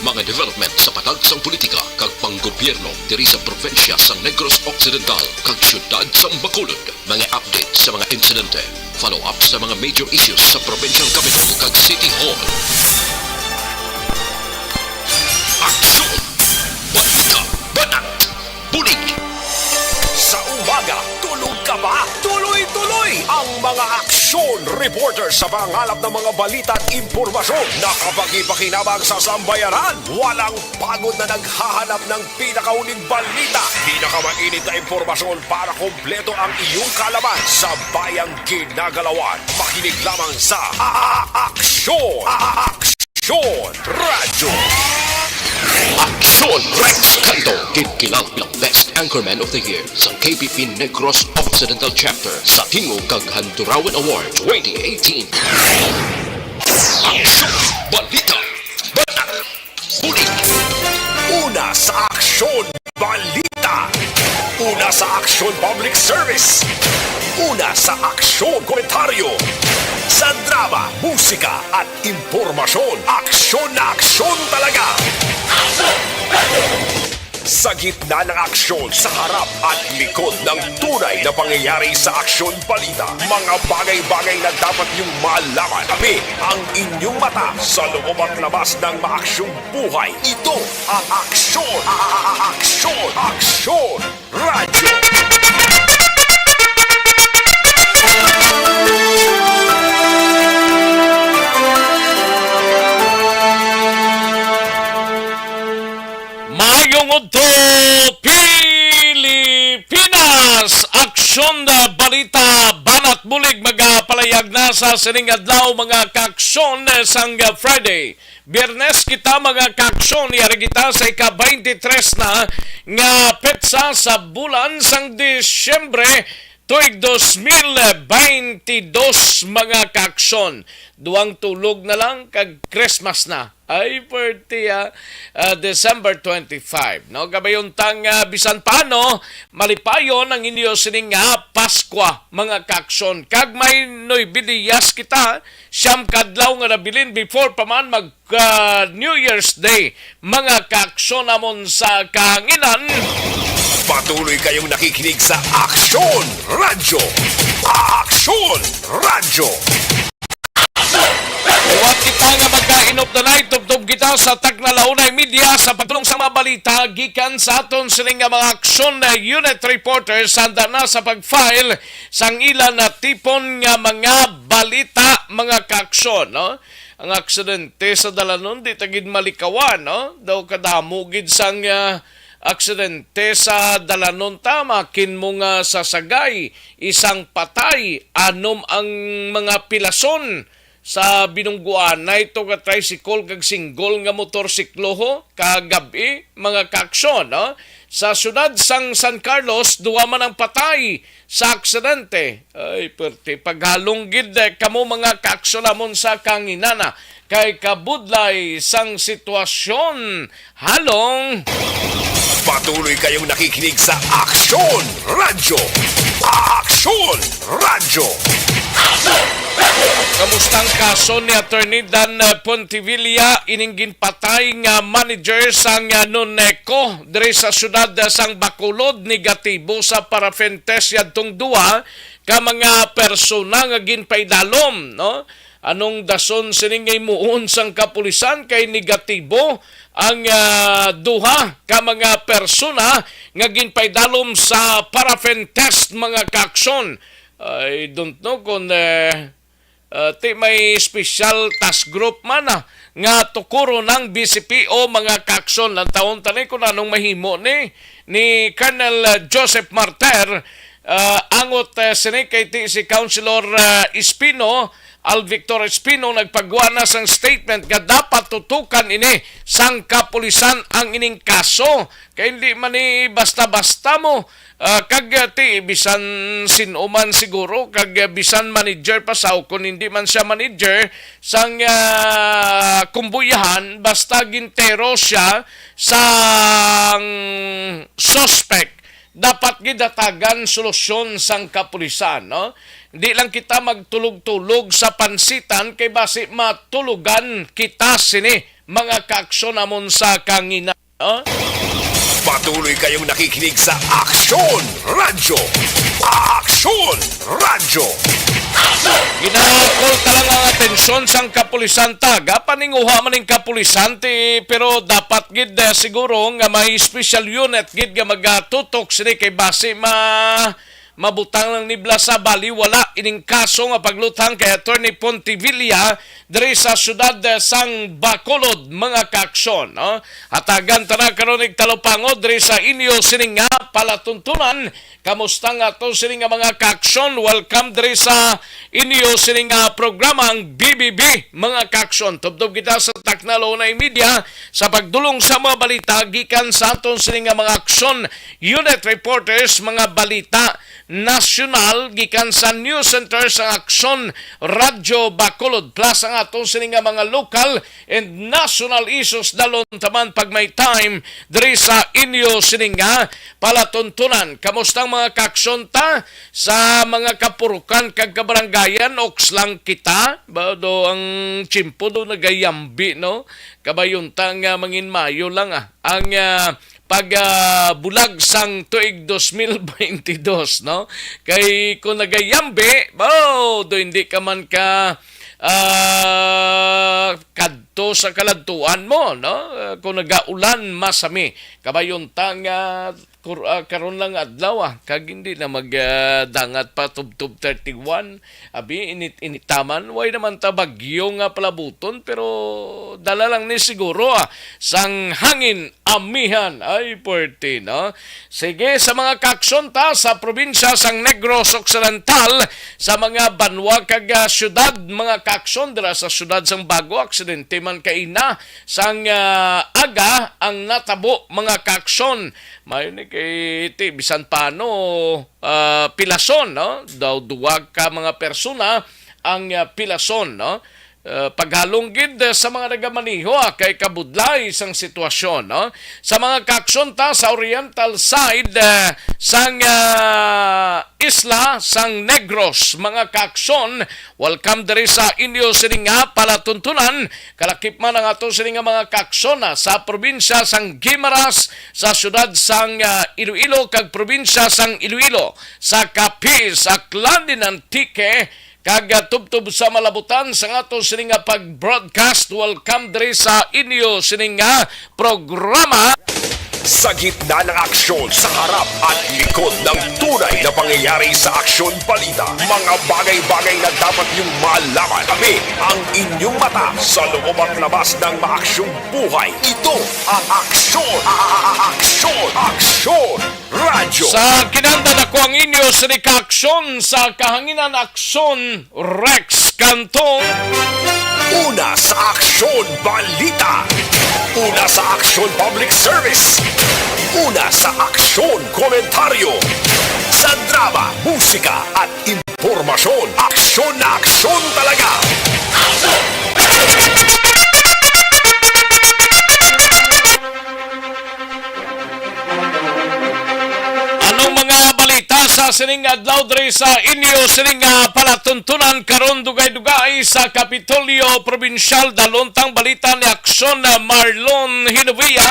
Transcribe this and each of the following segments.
mga development sa patagsang politika kag panggobyerno diri sa probinsya sa Negros Occidental kag syudad sa Bacolod. Mga update sa mga insidente, follow up sa mga major issues sa provincial capital kag City Hall. Aksyon! Balita! Banat! Bulig! Sa umaga, tulog ka ba? Tuloy-tuloy ang mga aksyon reporter sa pangalap ng mga balita at impormasyon. Nakapag-ipakinabang sa sambayaran. Walang pagod na naghahanap ng pinakauling balita. Pinakamainit na impormasyon para kompleto ang iyong kalaman sa bayang ginagalawan. Makinig lamang sa Aksyon! Aksyon Radyo! Aksyon Rex Canto, kikilang bilang Best Anchorman of the Year sa KPP Negros Occidental Chapter sa Tingog kag Handurawan Award 2018. Aksyon! Balita! Banat! Bulig! Una sa Aksyon Balita. Una sa Aksyon Public Service. Una sa Aksyon Komentaryo. Sa drama, musika at impormasyon, aksyon na aksyon talaga. Sa gitna ng aksyon, sa harap at likod ng tunay na pangyayari sa Aksyon Balita, mga bagay-bagay na dapat niyong malaman. Tabi ang inyong mata sa loob at labas ng maaksyong buhay. Ito ang Aksyon! Aksyon! Aksyon! Radyo! Mayong udto Pilipinas! Aksyon na balita banat bulig magapalayag na sa sining adlaw mga kaaksyon sang Friday. Biyernes kita mga kaaksyon yari kita sa ika-23 na nga petsa sa bulan sang Disyembre tuig 2022 mga kaaksyon. Duwang tulog na lang kag Christmas na. Ay, December 25. No? Gabayuntang bisan paano, malipayon ang inyo sining Paskwa, mga kaaksyon. Kag may noybiliyas kita, siyam kadlaw nga nabilin before pa man mag New Year's Day. Mga kaaksyon namon sa kahanginan. Patuloy kayong nakikinig sa Aksyon Radyo. Aksyon Radyo. Huwag kita nga magka-inop na night, tubtob kita sa Tagnalaunay Media sa pagtulong sa mga balita, gikan sa aton siling nga mga aksyon na unit reporters handa na sa pag-file sang ilan na tipon nga mga balita, mga kaaksyon, no? Ang aksidente sa Dalanon, di tagid malikawan, no? Daw kadamugid sang aksidente sa Dalanon tama, kinmo nga sasagay, isang patay, anom ang mga pilason, sa binungguan na ito ka tricycle kag single nga motorsiklo kagabi mga kaaksyon, no? Sa syudad sang San Carlos duwa man ang patay sa aksidente. Ay perti paghalong gid kamo mga kaaksyon namon sa kanginana kay kabudlay sang sitwasyon halong. Patuloy kayong nakikinig sa Aksyon Radyo. Aksyon Radyo. Kamustang kaso ni Attorney Dan Pontivilla ininggin patay nga manager sang Noneco diri sa syudad sang Bacolod, negatibo sa paraffin test yadtong duwa ka mga persona nga ginpaidalom, no? Anong dason siningay muon sang kapulisan kay negatibo ang duha ka mga persona nga ginpaidalom sa paraffin test mga kaaksyon. I don't know kung may special task group man nga tukuro ng BCPO mga kaaksyon. Lang taon tani kung anong mahimo ni Colonel Joseph Marter angot sini kay si Councilor Espino, Al Victor Espino nagpagawa na sang statement nga dapat tutukan ini sang kapulisan ang ining kaso kay hindi man ni basta-basta mo kag ti bisan sinuman siguro kag bisan manager pa sa kung hindi man siya manager sang kumbuyahan basta gintero siya sang suspect dapat gidatagan solusyon sang kapulisan, no? Di lang kita magtulog-tulog sa pansitan kay basi matulugan kita sini mga kaaksyon amon sa kangina. Patuloy kayong nakikinig sa Aksyon Radyo. Aksyon Radyo. Ginakol talang ang atensyon sang kapulisan taga paninguha man ning kapulisan pero dapat gid siguro nga may special unit gid nga magatutok sini kay base mabutang lang nibla sa bali wala ining kaso nga paglutang kay Attorney Pontevilla diri sa syudad sang Bacolod mga kaaksyon. Hatagan tara karon ig talupangod diri sa inyo sini nga palatuntunan. Kamusta nga to sini nga mga kaaksyon? Welcome diri sa inyo sini nga programa ang BBB mga kaaksyon. Tubtob kita sa Taknalo na media sa pagdulong sa mga balita gikan sa aton sini nga mga aksyon unit reporters mga balita nasyonal gikan sa News Center sa Aksyon Radyo Bacolod plus ang aton sini nga mga local and national issues dalon taman pag may time diri sa inyo sini nga palatuntunan. Kamusta ang mga kaaksyon ta sa mga kapurukan kag kabaranggayan oks lang kita ba do ang chimpo do nagayambi no kabayon ta nga mangin mayo lang ang pagbulag sang tuig 2022 no kay kung nagayambe do hindi ka man ka kadto sa kaladtuan mo no kung nagaulan masami kabayon tang karon lang adlaw kag hindi na magdangat pa tubtub 31 abi initaman way naman ta bagyo nga palabuton pero dala lang ni siguro sang hangin amihan ay puwerte no sige sa mga kaaksyon ta sa probinsya sang Negros Occidental sa mga banwa kag syudad mga kaaksyon dira sa syudad sang Bago aksidente man kaina sang aga ang natabo mga kaaksyon may ni kay bisan paano pilason no daw duwag ka mga persona ang pilason no paghalong gid sa mga nagamaniho kay kabudlay sang sitwasyon no sa mga kaaksyon ta sa oriental side sang isla sang Negros mga kaaksyon welcome diri sa inyo sini nga palatuntunan kalakip man ang ato sini nga mga kaaksyon sa probinsya sang Guimaras sa syudad sang Iloilo kag probinsya sang Iloilo sa Capiz sa Clan din Antique kag tubtub sa malabutan sa ato sini nga pag-broadcast welcome diri sa inyo sini nga programa Sa gitna ng aksyon sa harap at likod ng tunay na pangyayari sa Aksyon Balita, mga bagay-bagay na dapat niyong malaman. Kami ang inyong mata sa loob at labas ng maaksyong buhay. Ito ang Aksyon! Aksyon! Aksyon! Radyo! sa kinanda ako ang inyo sini ka-aksyon sa kahanginan aksyon Rex Cantong Una sa Aksyon Balita. Una sa Aksyon Public Service. Una sa Aksyon Komentaryo. Sa drama, musika at impormasyon. Aksyon na aksyon talaga. Anong mga balita sa sining adlaw diri sa inyo sining palatuntunan karon dugay-dugay sa Kapitolyo Provincial dalontang balita ni Aksyon Marlon Hinovia.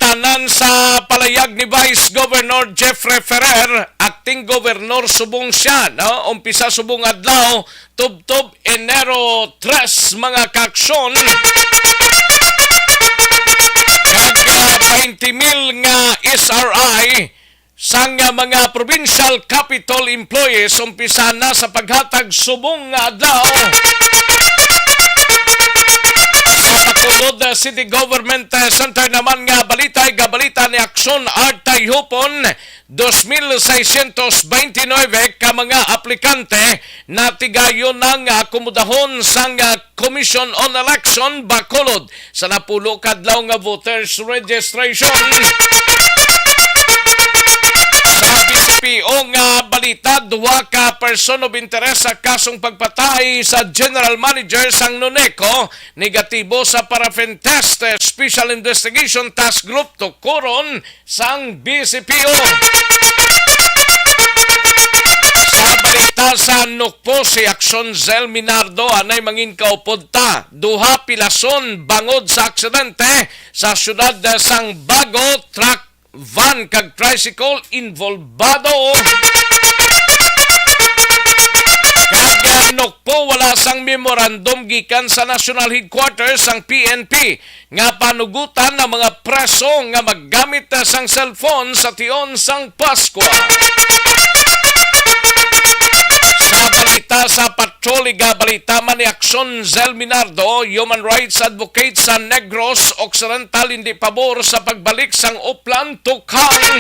Tanan sa palayag ni Vice Governor Jeffrey Ferrer, acting governor subong siya, no? Umpisa subong adlaw, tubtob Enero 3 mga kaaksyon. Kag 20,000 nga SRI sang mga provincial capital employees umpisa na sa paghatag subong adlaw. Bacolod City Government Center naman nga balita ni Aksyon Artay Hupon 2,629 ka mga aplikante na tigayon ng akomodahon sang Commission on Election Bacolod sa napulo kadlaw nga voters registration. Sa BCPO nga balita, duwa ka person of interest sa kasong pagpatay sa General Manager sang NUNECO, negatibo sa paraffin test, Special Investigation Task Group tukuron sang BCPO. Sa balita ta sa Nukpo si Akson Zel Minardo anay mangin kaupod ta. Duha pilason bangod sa aksidente sa syudad sang Bago, truck, van kag tricycle involvado. Kag Nukpo wala sang memorandum gikan sa National Headquarters sang PNP nga panugutan ng mga preso nga maggamit sang cellphone sa tion sang Pasko. Sa balita sa patroliga, balita man ni Akson Zel Minardo, human rights advocate sa Negros Occidental, hindi pabor sa pagbalik sang Uplan Tukhang.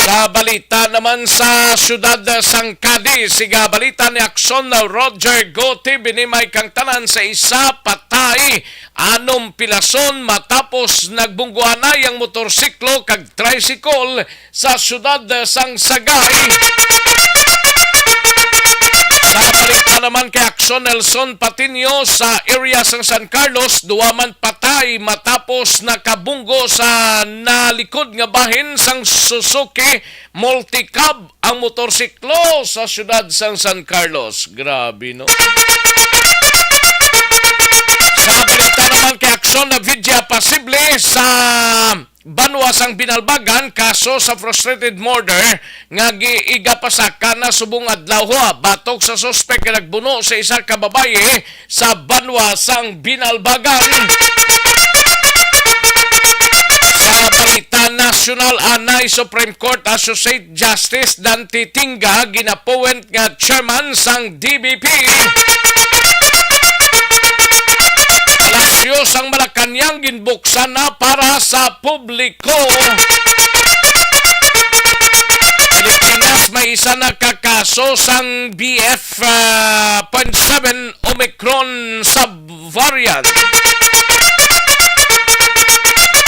Sa balita naman sa siyudad sang Cadiz, siga balita ni Akson na Roger Gotti binimay kang tanan sa isa patay. Anom pilason matapos nagbungguanay ang motorsiklo kag tricycle sa siyudad sang Sagay. Sa balita naman kay Akson Nelson Patinio sa area sang San Carlos, duwa man patay matapos nakabunggo sa nalikod nga bahin sang Suzuki Multicab ang motorsiklo sa siyudad sang San Carlos. Grabe, no? Sa balita naman kay Akson na vidya pasible sa Banwa sang Binalbagan, kaso sa frustrated murder nga giigapasaka na subong adlaw batok sa suspek nga nagbuno sa isa ka babaye sa Banwa sang Binalbagan. Sa balita national, anay Supreme Court Associate Justice Dante Tinga ginapowent nga chairman sang DBP. Palasyo sang Malacanang ginbuksan na para sa publiko. Pilipinas may isa na kakaso sang BF.7 Omicron subvariant.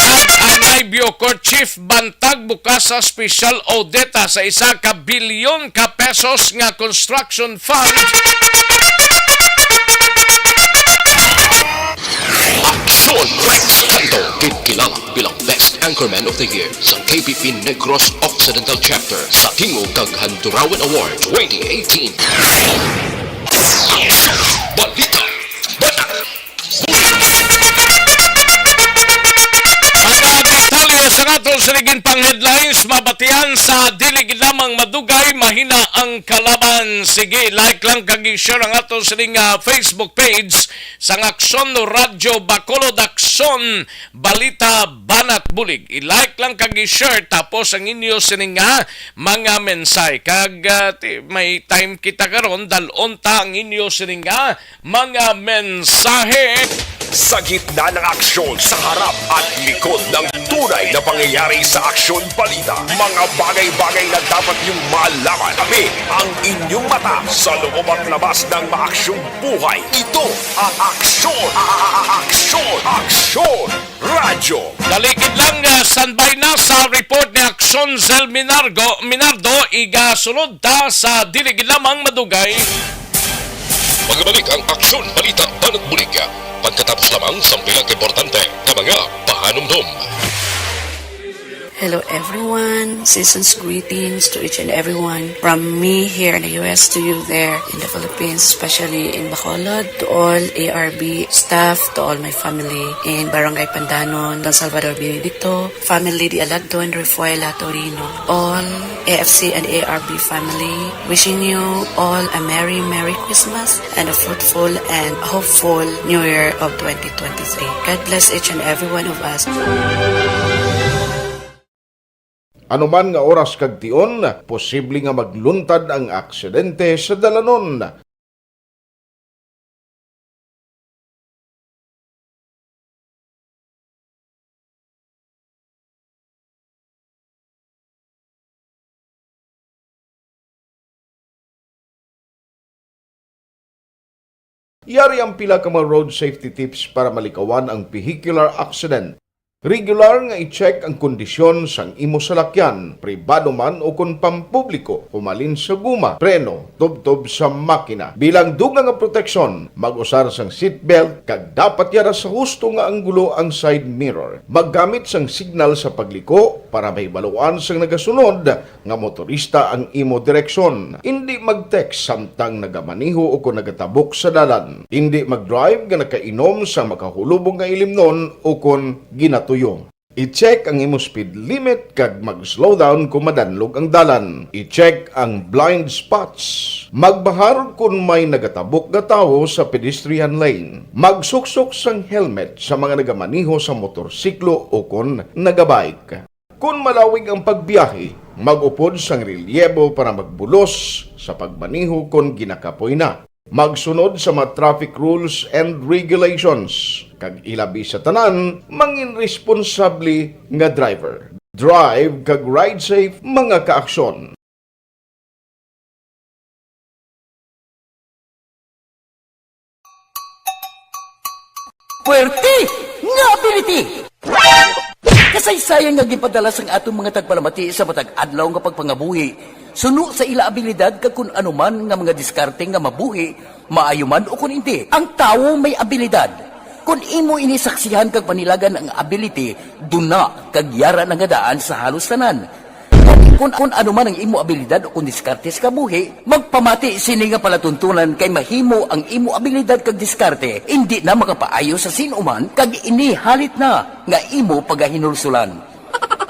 At anay Bucor Chief bantag bukas sa special audit sa isa ka bilyon ka pesos nga construction fund. Aksyon Rex Canto, kilala bilang Best Anchorman of the Year sa KPP Negros Occidental Chapter sa Tingog kag Handurawan Award 2018. Balita, Batak, detalye sa atong siligin pang headlines, mabatian sa dilig lamang madugay, mahina ang kalaban. Sige, like lang kag i-share ang atong siling Facebook page sang Akson Radyo Bacolod Akson Balita Banat Bulig. I-like lang kag i-share tapos ang inyo sining mga mensahe. Kag may time kita karon dalon ta ang inyo sining mga mensahe. Sa gitna ng aksyon, sa harap at likod ng tunay na pangyayari sa Aksyon Balita, mga bagay-bagay na dapat niyong malaman. Kami ang inyong mata sa loob at labas ng maaksyong buhay. Ito ang Aksyon! Aksyon! Aksyon! Radyo! Dalikid lang, standby na sa report ni Akson Zel Minardo, igasunod ta sa dilig lamang madugay. Magbalik ang Aksyon Balita Banat Bulig. Pagkatapos lamang sa pilang importante na mga pahanumdum. Hello everyone, season's greetings to each and everyone from me here in the US to you there in the Philippines, especially in Bacolod, to all ARB staff, to all my family in Barangay Pandanon, Don Salvador Benedicto, family Di Alagdo and Refuela Torino, all AFC and ARB family, wishing you all a Merry Christmas and a fruitful and hopeful New Year of 2023. God bless each and every one of us. Anuman nga oras kag tion, posible nga magluntad ang aksidente sa dalanon. Yari ang pila ka mga road safety tips para malikawan ang vehicular accident. Regular nga i-check ang kondisyon sang imo salakyan, pribado man o kon pampubliko, humalin sa guma, preno, tubtob sa makina. Bilang dugang nga proteksyon, mag-usar sang seatbelt, kag dapat yara sa husto nga anggulo ang side mirror. Maggamit sang signal sa pagliko para may baluan sang nagasunod nga motorista ang imo direksyon. Hindi mag-text samtang nagamaniho o kung nagatabok sa dalan. Hindi mag-drive nga nakainom sa makahulubong nga ilimnon o kung ginatuyo. I-check ang imo speed limit kag mag-slow down kung madanlog ang dalan. I-check ang blind spots. Magbahar kung may nagatabok nga tawo sa pedestrian lane. Magsuksok sang helmet sa mga nagamaniho sa motorsiklo o kung nagabike. Kung malawig ang pagbiyahe, mag-upod sang relyebo para magbulos sa pagbaniho kung ginakapoy na. Magsunod sa mga traffic rules and regulations. Kag ilabi sa tanan, mangin responsable nga driver. Drive kag ride safe mga kaaksyon. Puwerte nga ability! Kasaysayan nga gipadala sang atong mga tagpalamati sa matag adlaw nga pagpangabuhi. Suno sa ila abilidad kag kun anuman nga mga diskarte nga mabuhi, maayo man o kun hindi. Ang tawo may abilidad. Kung imo inisaksihan kag panilagan ang ability, duna kag yara nga daan sa halos tanan. Kung anuman ang imo abilidad o kung diskarte sa kabuhi, magpamati sini nga palatuntunan kay mahimo ang imo abilidad kag diskarte, hindi na makapaayo sa sinuman kag inihalit na nga imo pagahinulsulan.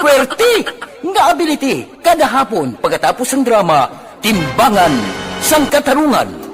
Puwerte nga ability kada hapon pagkatapos ng drama, Timbangan sang Katarungan.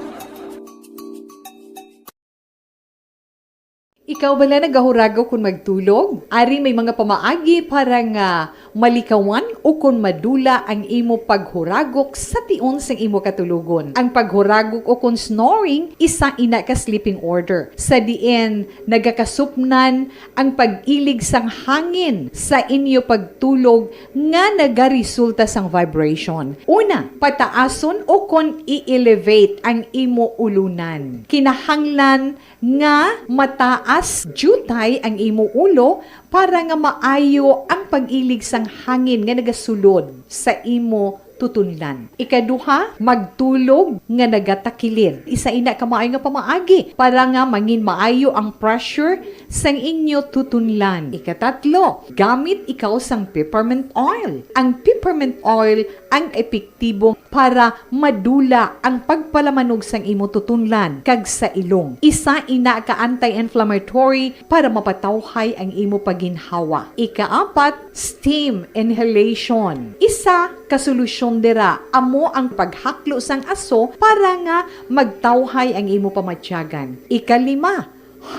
Ikaw bala nagahuragaw kung magtulog? Ari may mga pamaagi para nga malikawan o kung madula ang imo paghuragok sa tion sang imo katulugon. Ang paghuragok o kung snoring, isa ina ka sleeping order. Sa diin, nagakasupnan ang pag-ilig sang hangin sa inyo pagtulog nga nagaresulta sang vibration. Una, pataason o kung i-elevate ang imo ulunan. Kinahanglan nga mataas jutay ang imo ulo para nga maayo ang pag-ilig sang hangin nga nagasulod sa imo tutunlan. Ikaduha, magtulog nga nagatakilid. Isa ina ka maayo nga pamaagi para nga mangin maayo ang pressure sang inyo tutunlan. Ikatatlo, gamit ikaw sang peppermint oil. Ang peppermint oil ang epektibo para madula ang pagpalamanog sang imo tutunlan kag sa ilong. Isa ina ka anti-inflammatory para mapatawhay ang imo paginhawa. Ikaapat, steam inhalation. Isa ka solusyon dira amo ang paghaklo sang aso para nga magtawhay ang imo pamatyagan. Ikalima,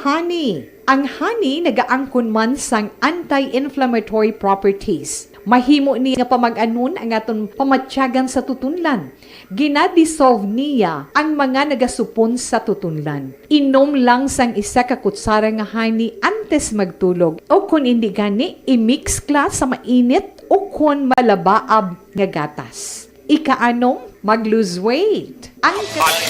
honey. Ang honey nagaangkon man sang anti-inflammatory properties. Mahimo ni nga pamag-anon ang aton pamatyagan sa tutunlan. Ginadissolve niya ang mga nagasupon sa tutunlan. Inom lang sang isa ka kutsara nga honey antes magtulog. O kung hindi gani, i-mix class sa mainit o kung malabaab nga gatas. Ikaanong, mag-lose weight. At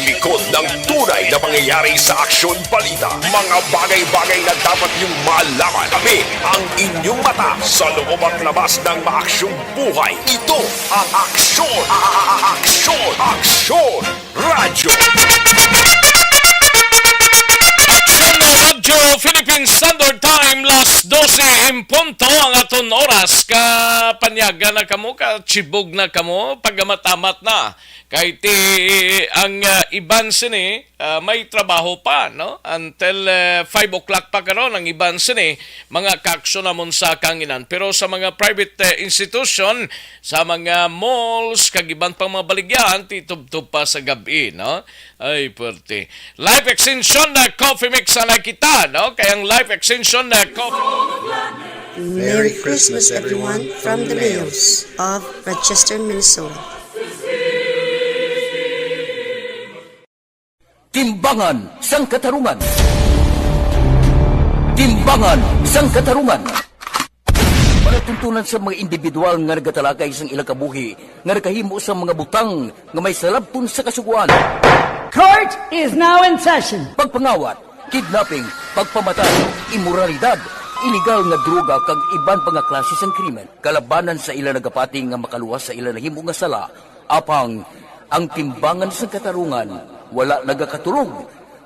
likod ng tunay na pangyayari sa Aksyon Balita, mga bagay-bagay na dapat niyong malaman. Kami ang inyong mata sa loob at labas ng maaksyong buhay. Ito ang Aksyon! Aksyon! Aksyon! Radyo! Radyo Philippine Standard Time, las 12 en punto ang aton oras. Kapanyaga na kamo, kachibog na kamo, pagmatamat na. Kahit ang iban sini, may trabaho pa, no? Until 5 o'clock pa karon ang iban sini, mga kaksyon namon sa kanginan. Pero sa mga private institution, sa mga malls, kagiban pang mga baligyan, titub-tub pa sa gabi, no? Ay, pwerte. Life Extension na coffee mix na kita, no? Kaya ang Life Extension na coffee... Merry Christmas, everyone, from the Mayos of Rochester, Minnesota. Timbangan sang Katarungan. Timbangan sang Katarungan. Palatuntunan sa mga individual nga nagatalakay sang ilang kabuhi nga nakahimo sa mga butang nga may salabton sa kasuguan. Court is now in session. Pagpangawat, kidnapping, pagpamatay, imoralidad, illegal nga droga kag iban pa nga klase sang krimen kalabanan sa ila nagapati nga makaluwas sa ila nahimo nga sala apang ang timbangan sa katarungan wala nagakatulog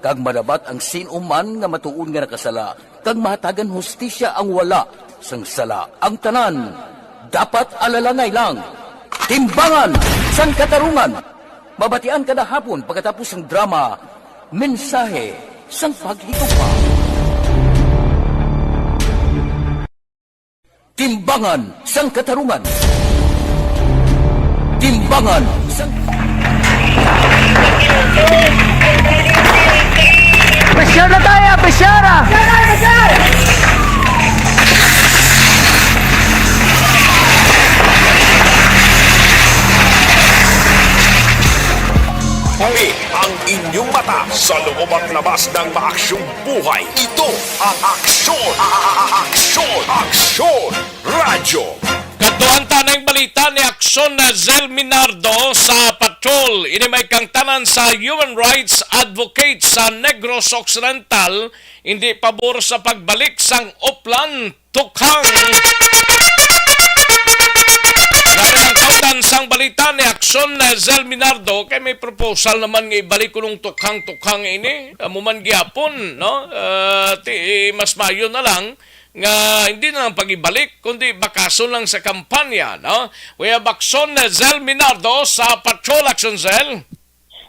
kag madabat ang sinuman nga matuon nga nakasala kag mahatagan hustisya ang wala sang sala ang tanan dapat alalangay lang timbangan sang katarungan mabatian kada hapon pagkatapos ng drama mensahe sang paghigugma. Timbangan sang katarungan. Timbangan sang... Besyara tayo! Besyara! Huli ang inyong mata sa loob at labas ng maaksyong buhay. Ito ang Aksyon! Aksyon! Aksyon! Radyo! Katuan tanang balita ni Aksyon na Zel Minardo sa patrol. Ini may kangtanan sa Human Rights Advocate sa Negros Occidental. Hindi pabor sa pagbalik sang Oplan Tukhang. Dari ang kautan sang balita ni Aksyon na Zel Minardo kay may proposal naman nga ibalik ko nung tukhang ini. Amuman gyapon, no? Mas mayo na lang nga hindi na lang pag-ibalik kundi bakason lang sa kampanya, no? We have Aksyon na Zel Minardo sa Patrol. Aksyon, Zel.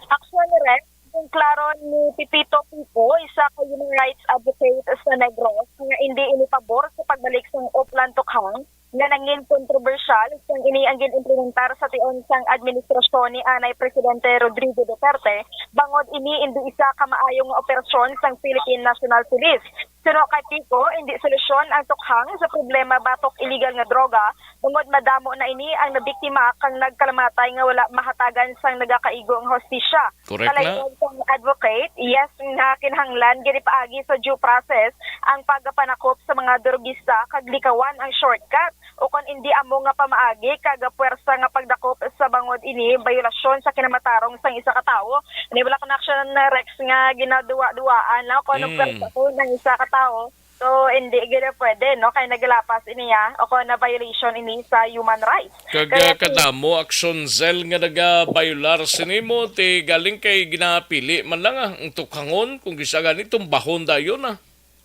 Aksyon rin, kung klaro ni Pipito Pipo, isa ka human rights advocate sa Negros, nga hindi inipabor sa pagbalik sa Oplan Tukhang, nga nangin kontrobersyal sang ini ang ginimplementar sa tion sang administrasyon ni Anay Presidente Rodrigo Duterte, bangod ini hindi isa ka maayong operasyon sang Philippine National Police. Suno kay Pico, hindi solusyon ang tukhang sa problema batok illegal nga droga, bangod madamo na ini ang nabiktima kang nagkalamatay nga wala mahatagan sang nagakaigo ang hostisya. Correct na. Kalayon sang advocate, yes nga kinahanglan gini paagi sa due process ang pagpanakop sa mga drogista kag likawan ang shortcut o kon hindi amo nga pamaagi kaga puwersa nga pagdakop sa bangod ini bayulasyon sa kinamatarong sang isa ka tawo. Ni wala connection na Rex nga ginaduwa-duwaan na kon puwersa ko ng isa ka tawo. So hindi gina pwede no kay naglapas iniya o kon na violation ini sa human rights. Kaya kadamo Aksyon, Zel nga naga-bayular sinimo ti galing kay ginapili man lang ang tukhangon kung gisa gani tumbahon dayon ah.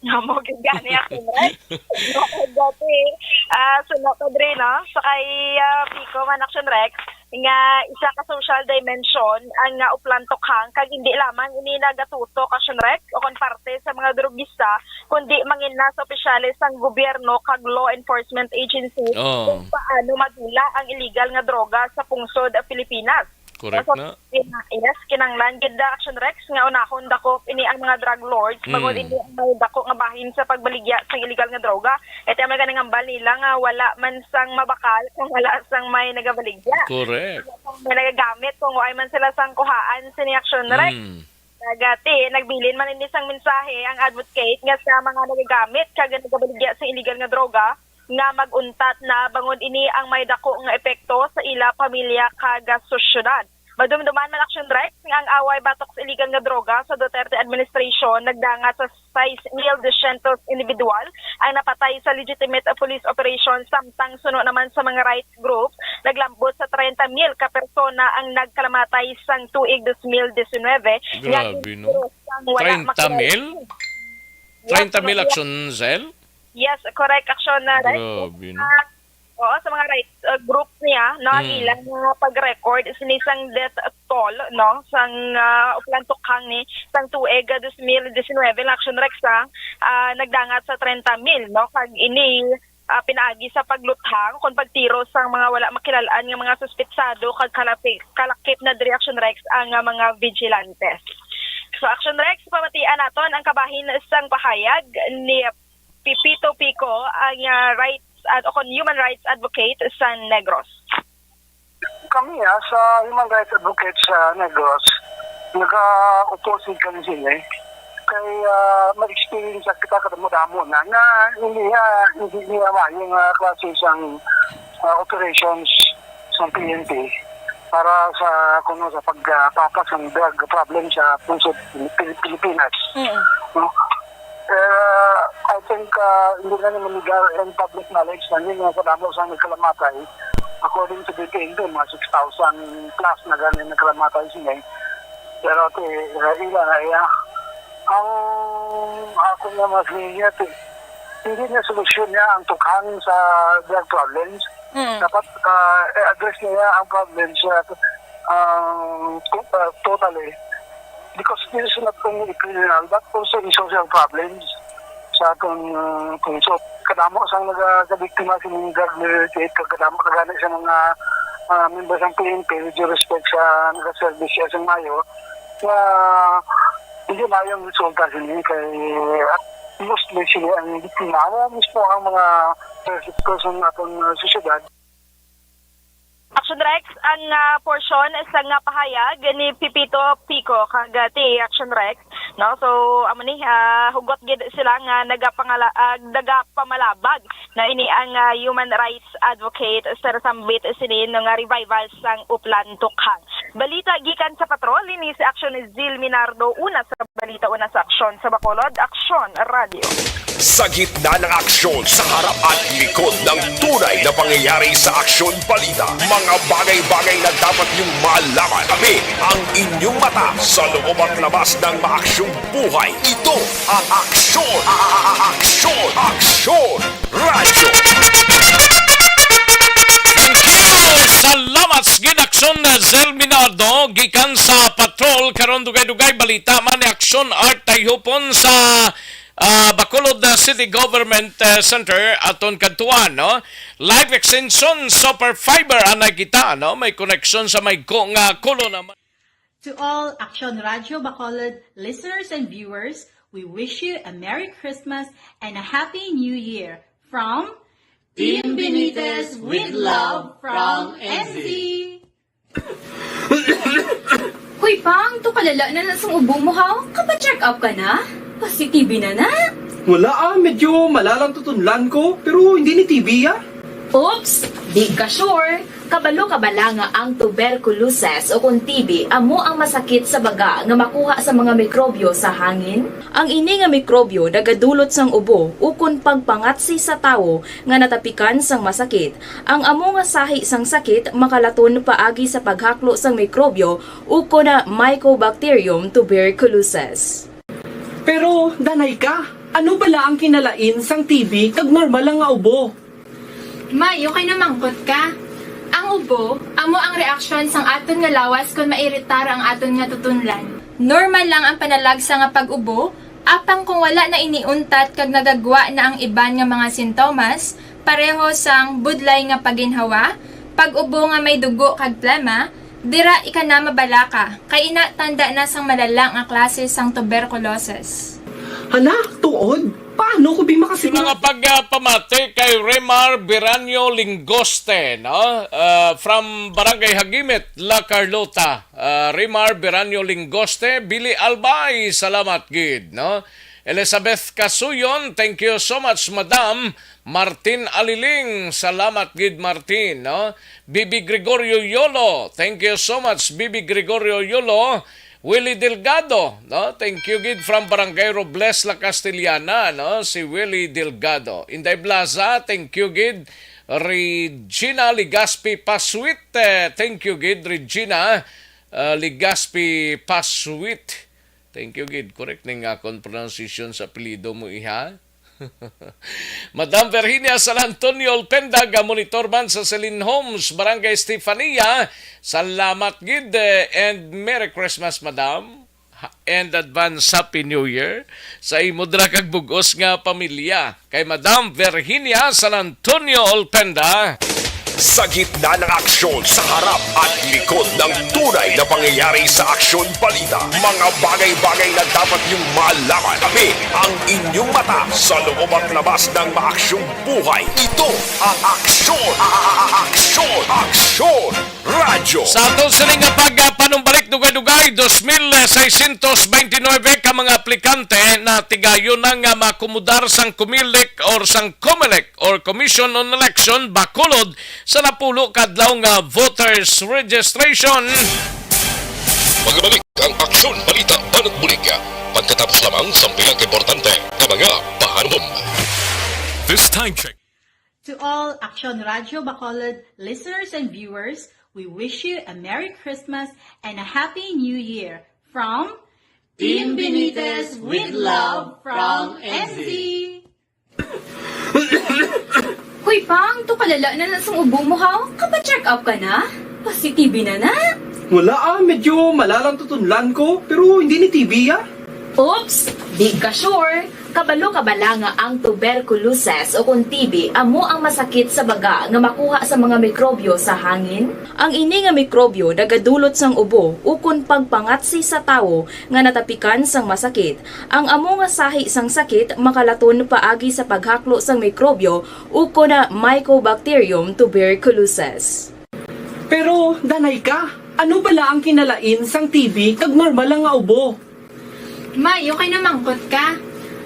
Mo gani ako right. No dati sunod ko dre no sa kay Pico man Action Rex nga isa ka social dimension ang Oplan Tukhang kag hindi lamang ini nagatuto Action Rex o kon parte sa mga drogista kundi mangin na sa opisyalis sang gobyerno kag law enforcement agency kung paano madula ang illegal nga droga sa pungsod sa Pilipinas. Correct na. Yes, kinanglan gid Action Rex nga unahon dako ini ang mga drug lords bangod ini ang may dako nga bahin sa pagbaligya sa illegal nga droga. Ete may ganang ambal nila nga wala man sang mabakal kung wala sang may nagabaligya. Correct. May nagagamit kung ay man sila sang kuhaan sa ni Action Rex. Gati, nagbilin man ini sang mensahe ang advocate nga sa mga nagagamit kag nagabaligya sa illegal nga droga nga maguntat na bangod ini ang may dako nga epekto sa ila pamilya kag sosyedad. Madumduman man Action Rex nga ang away batok sa illegal nga droga sa Duterte administration nagdangat sa 6,200 individual ang napatay sa legitimate police operation samtang suno naman sa mga rights groups naglambot sa 30,000 ka persona ang nagkalamatay sang tuig 2019. Grabe no. 30,000? 30,000 Action, Zel? Yes, correct Action na Rex. Grabe no. Oo, sa mga rights groups niya, no, ang ilang pag-record is nisang death toll, no, sang Oplan Tukhang ni sang tuig 2019 Action Rex nagdangat sa 30,000, no, kag ini pinaagi sa pagluthang kon pagtiro sang mga wala makilalaan nga mga suspitsado kag kalakip na Action Rex ang mga vigilantes. So Action Rex, pamatian naton ang kabahin sang pahayag ni Pipito Pico ang human rights advocate sa Negros. Kami sa human rights advocate sa Negros, nag-opposing kami sila kay mag-experience kita kadamo-damo na hindi niya yung klase isang operations sa PNP para sa pagpapas ng drug problem sa punsod Pilipinas. No? I think hindi na naman legal and public knowledge na yun yung kadamo sa nagkalamatay. According to the DPNP, mga 6,000 plus na ganin nagkalamatay sila. Pero ilan na iya. Ang ako nga mas niya, hindi niya solusyon niya ang tukhan sa drug problems. Dapat address niya ang problems totally. Because this is not only criminal but also in social problems sa atong so kadamo sang nagabiktima sa mga drug related kadamo kagani sa mga members ng PNP with due respect sa nag-service siya sa Mayo na hindi mayong resulta sila kay mostly sila ang biktima mismo ang mga person atong sosyedad. Action Rex, ang portion sa nga pahayag ni Pipito Pico kagati Action Rex, no? So amo ni hugot gid sila nga nagapamalabag na ini ang human rights advocate sa sambit sinin nga revival sang Uplan Tukhang. Balita gikan sa patrol ini si Action Zil Minardo una sa balita una sa Aksyon sa Bacolod, Aksyon Radio. Sa gitna ng aksyon sa harap at likod ng tunay na pangyayari sa Aksyon Balita, mga bagay-bagay na dapat niyong malaman. Kami ang inyong mata sa loob at labas ng maaksyong buhay. Ito ang Aksyon! Aksyon! Aksyon! Radyo! Salamat sa ginaksyon na Zel Minardo gikan sa patrol karon dugay-dugay balita man ni Aksyon Art Tayhupon sa Bacolod City Government Center aton kadtuan, no? Live extension super fiber anay kita, no? May connection sa may nga kulo naman. To all Action Radio Bacolod listeners and viewers, we wish you a Merry Christmas and a Happy New Year from Team Benitez with love from NZ. Hoy Pang, to kalala na sa ubo mo ha? Kapa-check up ka na? Positive na na? Wala medyo malalang tutunlan ko, pero hindi ni TB Oops, di ka sure. Kabalo kabala nga ang tuberculosis o kung TB amo ang masakit sa baga nga makuha sa mga mikrobyo sa hangin. Ang ini nga mikrobyo nagadulot sang ubo ukon pagpangatsi sa tawo nga natapikan sang masakit. Ang amo nga sahi sang sakit makalaton paagi sa paghaklo sang mikrobyo ukon na Mycobacterium tuberculosis. Pero, danay ka, ano bala ang kinalain sang TB kag normal lang nga ubo? May, okay na mangkot ka. Ang ubo, amo ang reaksyon sang aton nga lawas kung mairitar ang aton nga tutunlan. Normal lang ang panalagsa nga pag-ubo, apang kung wala na iniuntat kag nagagwa na ang iban nga mga sintomas, pareho sang budlay nga paginhawa, pag-ubo nga may dugo kag plema, dira ika na mabala ka, kay ina tanda na sang malalang nga klase sang tuberculosis. Hala, tuod? Paano ko bi makasiguro? Mga pagpamati kay Remar Biranyo Lingoste, no? From Barangay Hagimit, La Carlota. Remar Biranyo Lingoste, Billy Albay, salamat gid, no? Elizabeth Casuyon, thank you so much, Madam. Martin Aliling, salamat gid Martin, no? Bibi Gregorio Yolo, thank you so much, Bibi Gregorio Yolo. Willie Delgado, no? Thank you gid from Barangay Robles, La Castellana, no? Si Willie Delgado. Inday Blaza, thank you gid. Regina Ligaspi Paswit, thank you gid Regina Ligaspi Paswit. Thank you gid. Correct ning akong pronunciation sa apelyido mo iha. Madam Virginia San Antonio Alpenda, monitor man sa Celine Homes, Barangay Stefania. Salamat gid and Merry Christmas, Madam. And advance Happy New Year sa imo dra kag bugos nga pamilya. Kay Madam Virginia San Antonio Alpenda. Sa gitna ng aksyon sa harap at likod ng tunay na pangyayari sa Aksyon Balita, mga bagay-bagay na dapat niyong malaman. Kami ang inyong mata sa loob at labas ng maaksyong buhay. Ito ang Aksyon! Aksyon! Aksyon! Radyo! Sa atong sining nga pagpanumbalik dugay-dugay 2,629 ka mga aplikante na tigayon na nga makumudar sang Comelec or sang Comelec or Commission on Election Bacolod sa napulo kadlaw nga voters registration. Magbalik ang Aksyon Balita Banat Bulig. Pagkatapos lamang sa pilang importante na mga Time check. To all Action Radio Bacolod listeners and viewers, we wish you a Merry Christmas and a Happy New Year from Team Benitez with love from NZ. Hoy Pang, to kalala na lang sa ubo mo ha? Kapa-check up ka na? Positive na na? Wala medyo malalang tutunlan ko, pero hindi ni TV Oops! Di ka sure? Kabalo kabala nga ang tuberculosis o kung TB amo ang masakit sa baga nga makuha sa mga mikrobyo sa hangin. Ang ini nga mikrobyo nagadulot sang ubo ukon pagpangatsi sa tawo nga natapikan sang masakit. Ang amo nga sahi sang sakit makalaton paagi sa paghaklo sang mikrobyo ukon na Mycobacterium tuberculosis. Pero, danay ka, ano bala ang kinalain sang TB kag normal lang nga ubo? May, okay na mangkot ka.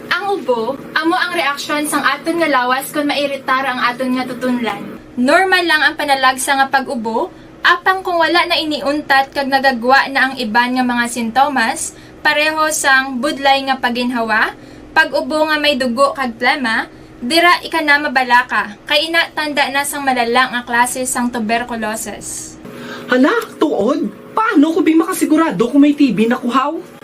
Ang ubo, amo ang reaksyon sang aton nga lawas kung mairitar ang aton nga tutunlan. Normal lang ang panalagsa nga pag-ubo, apang kung wala na iniuntat kag nagagwa na ang iban nga mga sintomas, pareho sang budlay nga paginhawa, pag-ubo nga may dugo kag plema, dira ika na mabala ka, kay ina tanda na sang malala nga klase sang tuberculosis. Hala, tuod? Paano ko makasigurado kung may TB na kuhaw?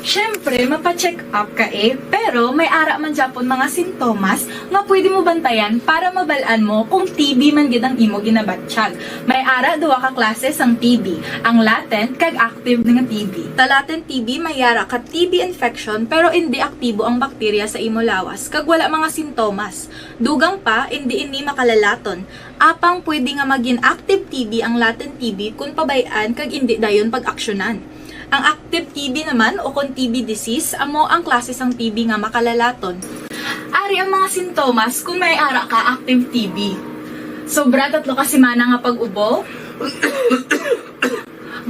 Siyempre, mapacheck up ka pero may ara man Japon mga sintomas nga pwede mo bantayan para mabalaan mo kung TB man gid ang imo ginabatsyag. May ara duwa ka klase sang TB, ang latent kag active nga TB. Ta latent TB may ara ka TB infection pero hindi aktibo ang bakterya sa imo lawas kag wala mga sintomas. Dugang pa hindi ini makalalaton. Apang pwede nga maging active TB ang latent TB kung pabayaan kag hindi dayon pag-aksyonan. Ang active TB naman o kung TB disease, amo ang klase sang TB nga makalalaton. Ari ang mga sintomas kung may ara ka active TB. Sobra 3 ka semana nga pag-ubo.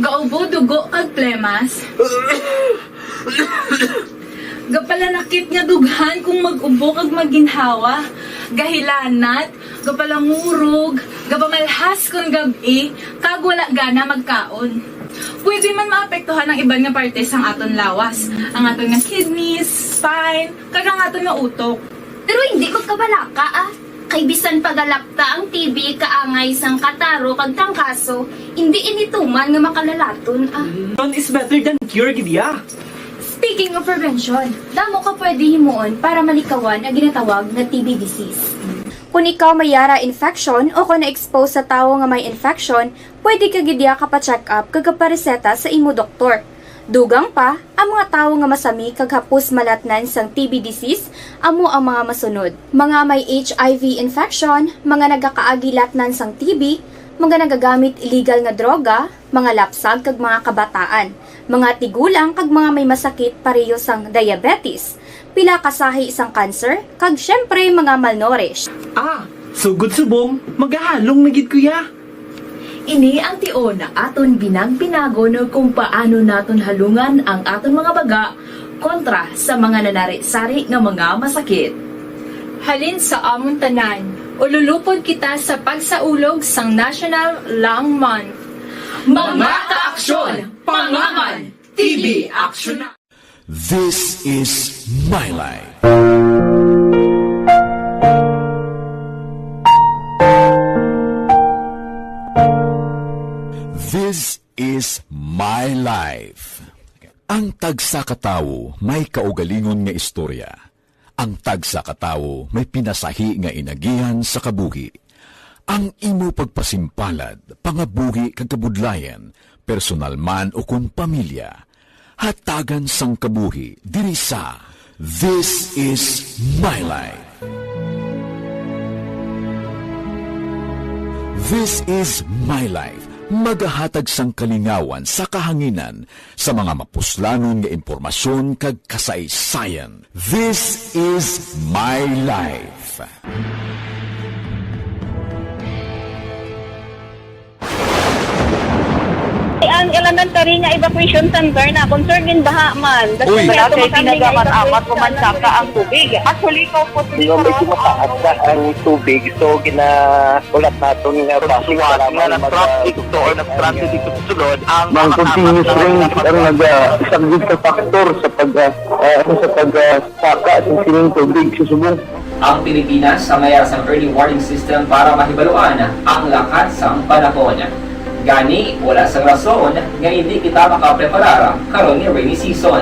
Gaubo, dugo, kag plemas. Gapalanakit nga dughan kung mag-ubo kag maginhawa. Gahilanat, gapalangurog, gapamalhas kung gabi, kag wala gana magkaon. Pwede man maapektuhan ang iban nga parte sang aton lawas. Ang aton nga kidneys, spine, kag ang aton nga utok. Pero hindi magkabala ka Kay bisan pagalapta ang TB kaangay sang kataro kag tangkaso, hindi inituman nga makalalaton None is better than cure gidya. Speaking of prevention, damo ka pwede himuon para malikawan ang ginatawag na TB disease. Kung ikaw may yara infection o kung na-expose sa tao nga may infection, pwede ka gidya ka-check up kag pareseta sa imo doktor. Dugang pa, ang mga tao nga masami kag hapos malatnan sang TB disease, amo ang mga masunod. Mga may HIV infection, mga nagakaagilatnan sang TB, mga nagagamit illegal nga droga, mga lapsag kag mga kabataan, mga tigulang kag mga may masakit pareho sang diabetes, pila kasahi isang cancer, kag syempre mga malnourished. Sugod subong, magahalong nagid kuya. Ini ang tion na aton binag-binago no kung paano naton halungan ang aton mga baga kontra sa mga nanari-sari nga mga masakit. Halin sa amon tanan, ululupod kita sa pagsaulog sang National Lung Month. Mga kaaksyon, pangaman, TB Action. This is My Life. This is My Life. Ang tagsa katawo may kaugalingon nga istorya. Ang tagsa katawo may pinasahi nga inagihan sa kabuhi. Ang imo pagpasimpalad, pangabuhi kag kabudlayan, personal man o kun pamilya, hatagan sang kabuhi diri sa This is My Life. This is My Life. Magahatag sang kalingawan sa kahanginan sa mga mapuslanon nga impormasyon kag kasaysayan. This is My Life. Ang elementary nga evacuation center na concern din baha man. Uy, kay pinagamat-amat kumansaka ang tubig. Actually, ko po medyo mataas na ang tubig. So, ginaulat natin nga basiwala nga ng traffic to or nag-traffic dito sa sulod. Ang continuous ring ang isang factor sa pagsaka at sining tubig sa subong. Ang Pilipinas sa mayroon sa early warning system para mahibaluan ang lakas ng panahon. Gani, wala sang rason nga hindi kita makapreparar karon ni rainy season.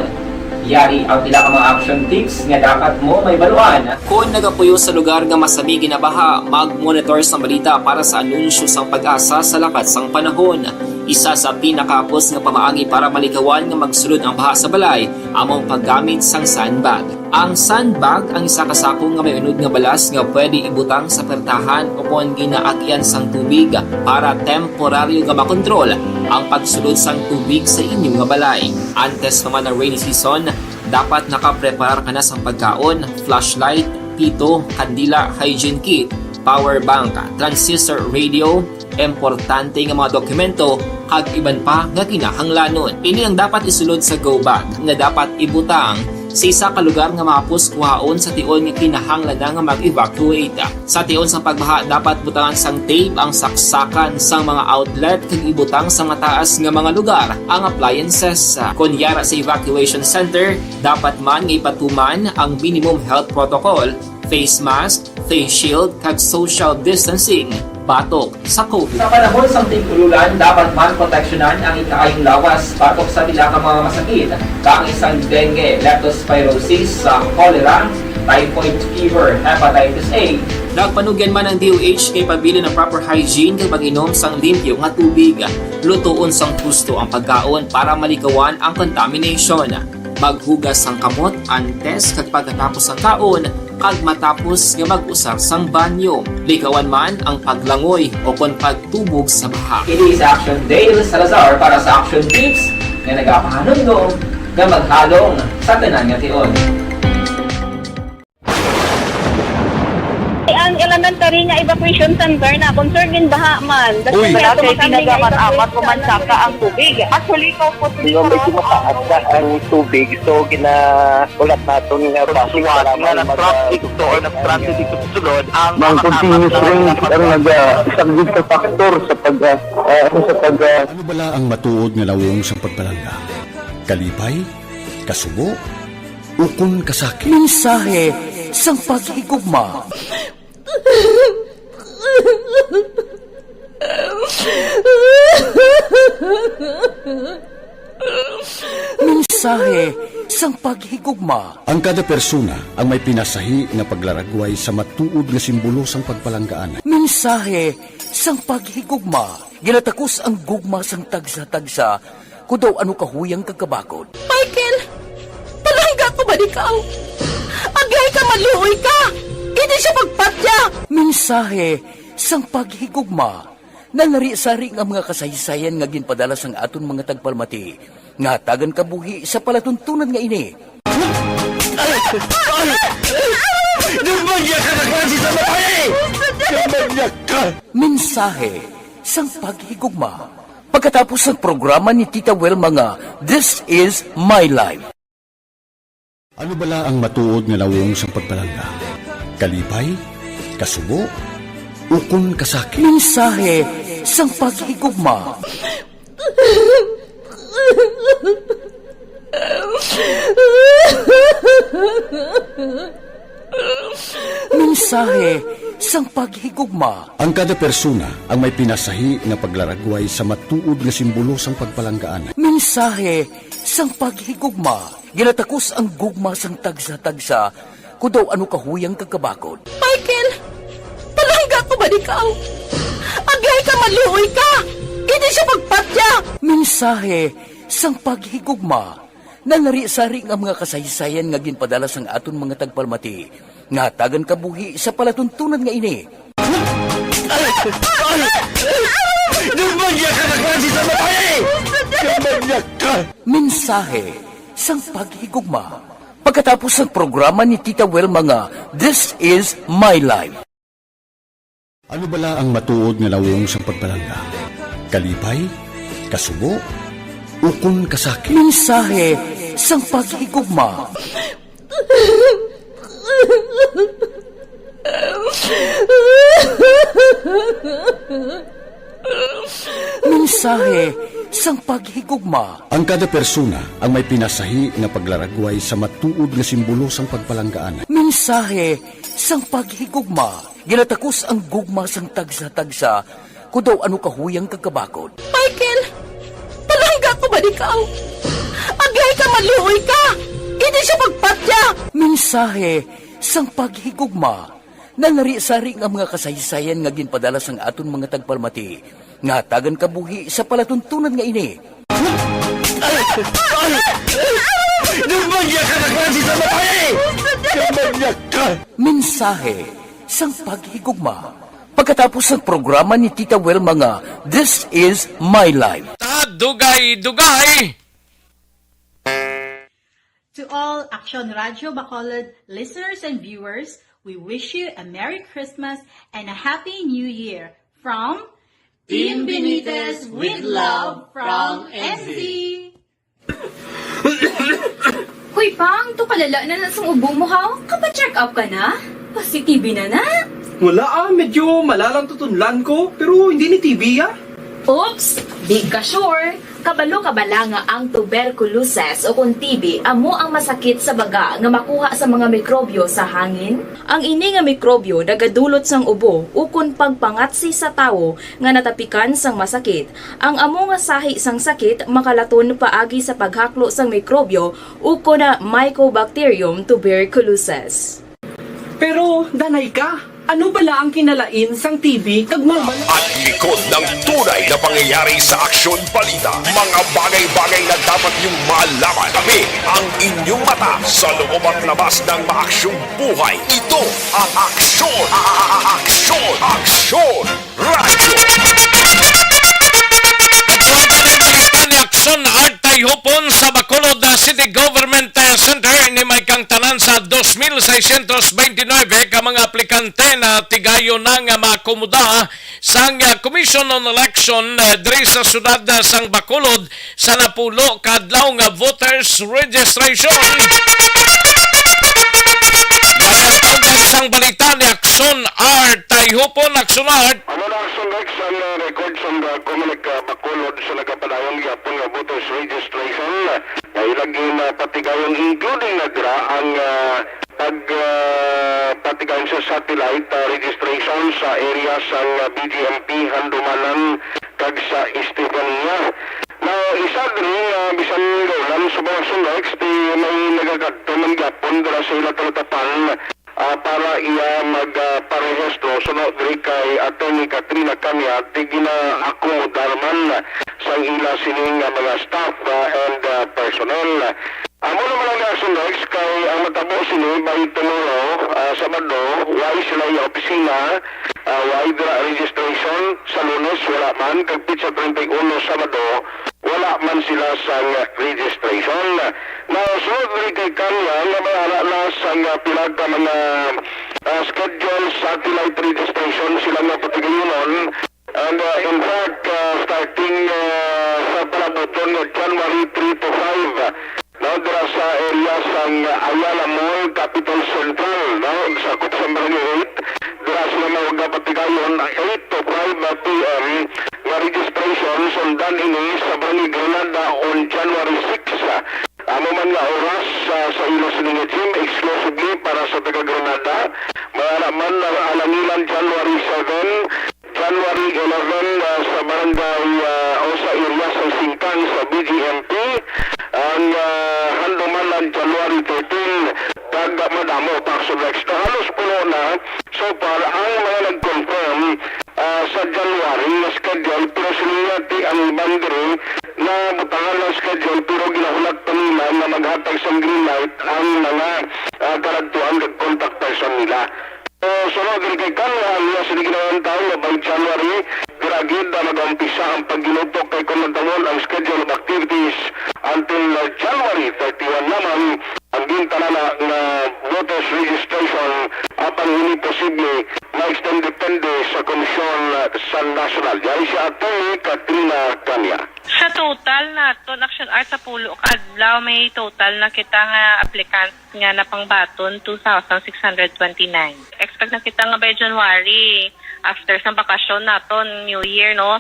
Yari ang pila ka mga action tips nga dapat mo may baluan. Kung nagapuyo sa lugar nga masabi ginabaha, mag-monitor sa balita para sa anunsyo sang pag-asa sa lakas sang panahon. Isa sa pinakapos nga pamaagi para malikawan nga magsulod ang baha sa balay, among paggamit sang sandbag. Ang sandbag ang isa kasako nga may unod nga balas nga pwede ibutang sa pertahan upon ginaagyan sang tubig para temporaryo nga makontrol ang pagsulod sang tubig sa inyong nga balay. Antes naman ng rainy season, dapat nakapreparar ka na sang pagkaon, flashlight, pito, kandila, hygiene kit, power bank, transistor radio, importante nga mga dokumento kag iban pa nga kinahanglanon. Ini ang dapat isulod sa go bag nga dapat ibutang sa isa ka lugar nga mapus kuhaon sa tion nga kinahanglan nga mag-evacuate. Sa tion sa pagbaha dapat butangan sang tape ang saksakan sang mga outlet kag ibutang sa mataas nga mga lugar ang appliances. Kunyara sa evacuation center, dapat man nga ipatuman ang minimum health protocol, face mask, face shield kag social distancing batok sa COVID. Sa panahon sa tig-ululan, dapat man proteksyonan ang ikaayong lawas batok sa pila ka mga masakit, kang isang dengue, leptospirosis, cholera, typhoid fever, hepatitis A. Nagpanugyan man ang DOH kay pabili ng proper hygiene kay pag-inom sang limpyo nga tubig. Lutuon sang gusto ang pagkaon para malikawan ang contamination. Maghugas sang kamot antes kag pagkatapos ang kaon kag matapos nga mag-usar sang banyo. Likawan man ang paglangoy o kon pagtubog sa baha. It is Action Dale Salazar para sa Action Tips nga nagapahanundong nga maghalong sa tanan nga tion. Ang elementary nga evacuation center na concern din baha man. Uy, kaya pinagaman-amat kumansaka ang tubig. Actually, ko po medyo mataas na ang tubig. So, ginaulat natin nga pasiwala nga ng traffic to or ng traffic dito sulod. Ang continuous rain ang isang good factor sa Ano bala ang matuod nga lawong sa pagpalangga? Kalipay? Kasubo? Ukon kasakit? Mensahe sang paghigugma. Mensahe sang paghigugma. Ang kada persona ang may pinasahi na paglaragway sa matuod nga simbolo sang pagpalanggaan. Mensahe sang paghigugma. Ginatakos ang gugma sang tagsa-tagsa kung daw ano kahuyang kagkabakod. Michael! Palangga ko ba ikaw? Agay ka, maluoy ka! Hindi siya pagpatya! Mensahe sang paghigugma. Nanari-sari ang mga kasaysayan nga ginpadala sang aton mga tagpalmati. Nga tagan kabuhi sa palatuntunan nga ini. Dumagya ka na klase sa bahay! Dumagya ka! Mensahe sang paghigugma. Pagkatapos ng programa ni Tita Welma nga, This is My Life. Ano bala ang matuod nga lawong sa pagpalangga? Kalipay? Kasubo? Ukon kasakit? Mensahe sang paghigugma. Mensahe sang paghigugma. Ang kada persona ang may pinasahi nga paglaragway sa matuod nga simbolo sang pagpalanggaan. Mensahe sang paghigugma. Ginatakos ang gugma sang tagsa-tagsa kung daw ano kahuyang kagkabakod. Michael! Palangga ko ba ikaw? Agay ka, maluoy ka! Hindi siya pagpatya! Mensahe sang paghigugma. Nanari-sari ang mga kasaysayan nga ginpadala sang aton mga tagpalmati. Nga tagan kabuhi sa palatuntunan nga ini. Dumagya ka na klase sa bahay! Dumagya ka! Mensahe sang paghigugma. Pagkatapos ng programa ni Tita Welma nga, This is My Life. Ano bala ang matuod nga lawong sa pagpalangga? Kalipay? Kasubo? Ukon kasakit? Mensahe sang paghigugma. Mensahe sang paghigugma. Ang kada persona ang may pinasahi nga paglaragway sa matuod nga simbolo sang pagpalanggaan. Mensahe sang paghigugma. Ginatakos ang gugma sang tagsa-tagsa kung daw ano kahuyang kagkabakod. Michael, palangga ko ba ikaw? Agay ka, malihoy ka! Hindi siya magpatya! Mensahe sang paghigugma. Nangari-sari nga mga kasaysayan nga ginpadala sang aton mga tagpalmati. Nga tagan kabuhi sa palatuntunan nga ini. Nagmagyak ka na klase sa babae! Nagmagyak ka! Mensahe sang paghigugma. Pagkatapos ng programa ni Tita Welma nga, This is My Life. Dugay-dugay! To all Action Radio Bacolod listeners and viewers, we wish you a Merry Christmas and a Happy New Year from Team Benitez with love from NZ. Hoy Pang, to palala na lang sa ubo mo ha? Kapa-check up ka na? Positive na na? Wala medyo malalang tutunlan ko, pero hindi ni TV Oops! Big ka sure! Kabalo kabala nga ang tuberculosis o kung TB amo ang masakit sa baga nga makuha sa mga mikrobyo sa hangin. Ang ini nga mikrobyo nagadulot sang ubo ukon pagpangatsi sa tawo nga natapikan sang masakit. Ang amo nga sahi sang sakit makalaton paagi sa paghaklo sang mikrobyo ukon na Mycobacterium tuberculosis. Pero, danay ka, ano bala ang kinalain sang TB kag normal? At likod ng tunay na pangyayari sa Aksyon Balita, mga bagay-bagay na dapat niyong malaman. Kami ang inyong mata sa loob at labas ng maaksyong buhay. Ito ang Aksyon! Aksyon Radio! Aksyon Artay Hupon sa Bacolod City Government Center ni may kang tanan sa 2,629 ka mga aplikante na tigayo na nga makomoda sang Commission on Election diri sa syudad sang Bacolod sa napulo kadlaw nga voters registration. Nagtawag sang balita ni Aksyon Artay Hupon. Aksyon Art. Ano na Aksyon Rex ang record sa Comelec Bacolod sa nagapadayon yapon nga voters registration na ilagay na patigayon including nagra ang patigayon sa satellite registration sa area sa BGMP Handumanan kag sa Estefania. Na isa din bisan gawlan sa mga Sunrex may nagagadto man gyapon dira sa ila talatapan para iya magparehistro sunod diri kay Atty. Katrina Kanya tigina-akomodar man sa ila sining mga staff and personnel. Amo naman ang National Rex kay ang matabo sini by tomorrow, Sabado, why sila yung opisina, why dira registration sa Lunes, wala man, kag pitsa 31 Sabado, wala man sila sa registration. Now, so, very kay Kanya, nga may ala na sa pilag ka mga schedule satellite registration sila nga patigayonon. And in fact, starting sa palabuton January 3 to 5, no, dira sa area sang Ayala Mall, Capital Central, no, sakop sa Barangay 8, dira sila magpatigayon 8 to 5 p.m. nga registration sundan ini sa Barangay Granada on January 6. Amo man nga oras sa ilo sininga gym exclusively para sa taga Granada. Mayara man na alangilan January 7, January 11 sa barangay o sa area sa Singkang sa BGMP. Ang Handumanan January 13 kag madamo Paxolex na halos puno na so far ang mga nag-confirm sa January na schedule pero siniyati ang bandere na butangan ng schedule pero ginahulat pa nila na maghatag sa green light ang mga karagtuan ng contact person nila. Sunod din kay Kanya, ang siniginawan tayo na by January, diragid na mag-umpisa ang pagginutok kay Kumantangon ang schedule of activities until January 31 naman ang gintanana na voters registration apang hindi posible na-extend depende sa Komisyon sa National. Yan siya Atty. Katrina Kanya. Sa total na to Action Art sa pulo kadlaw may total na kita nga applicant nga na pangbaton 2,629. Expect na kita nga by January after sa bakasyon naton New Year no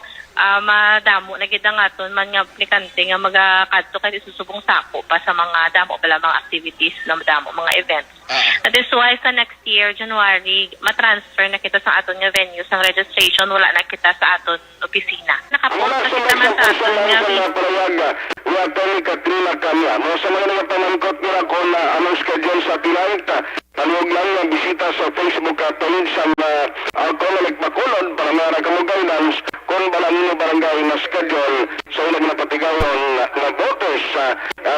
madamo na gid ang aton man nga aplikante nga magakadto kay isusubong sako pa sa mga damo pala mga activities na madamo mga events. That is why sa next year, January, matransfer na kita sa aton nga venue sang registration, wala na kita sa aton opisina. Nakapost na kita man sa aton nga Wa Tony Katrina kanya. Mo sa mga nagpamangkot nila ko na anong schedule sa Pilaita. Taluog lang ang bisita sa Facebook at tulid sa Alcoholic Bacolod para mga guidance kung balang nyo barangay na schedule sa ilang napatigayon na voters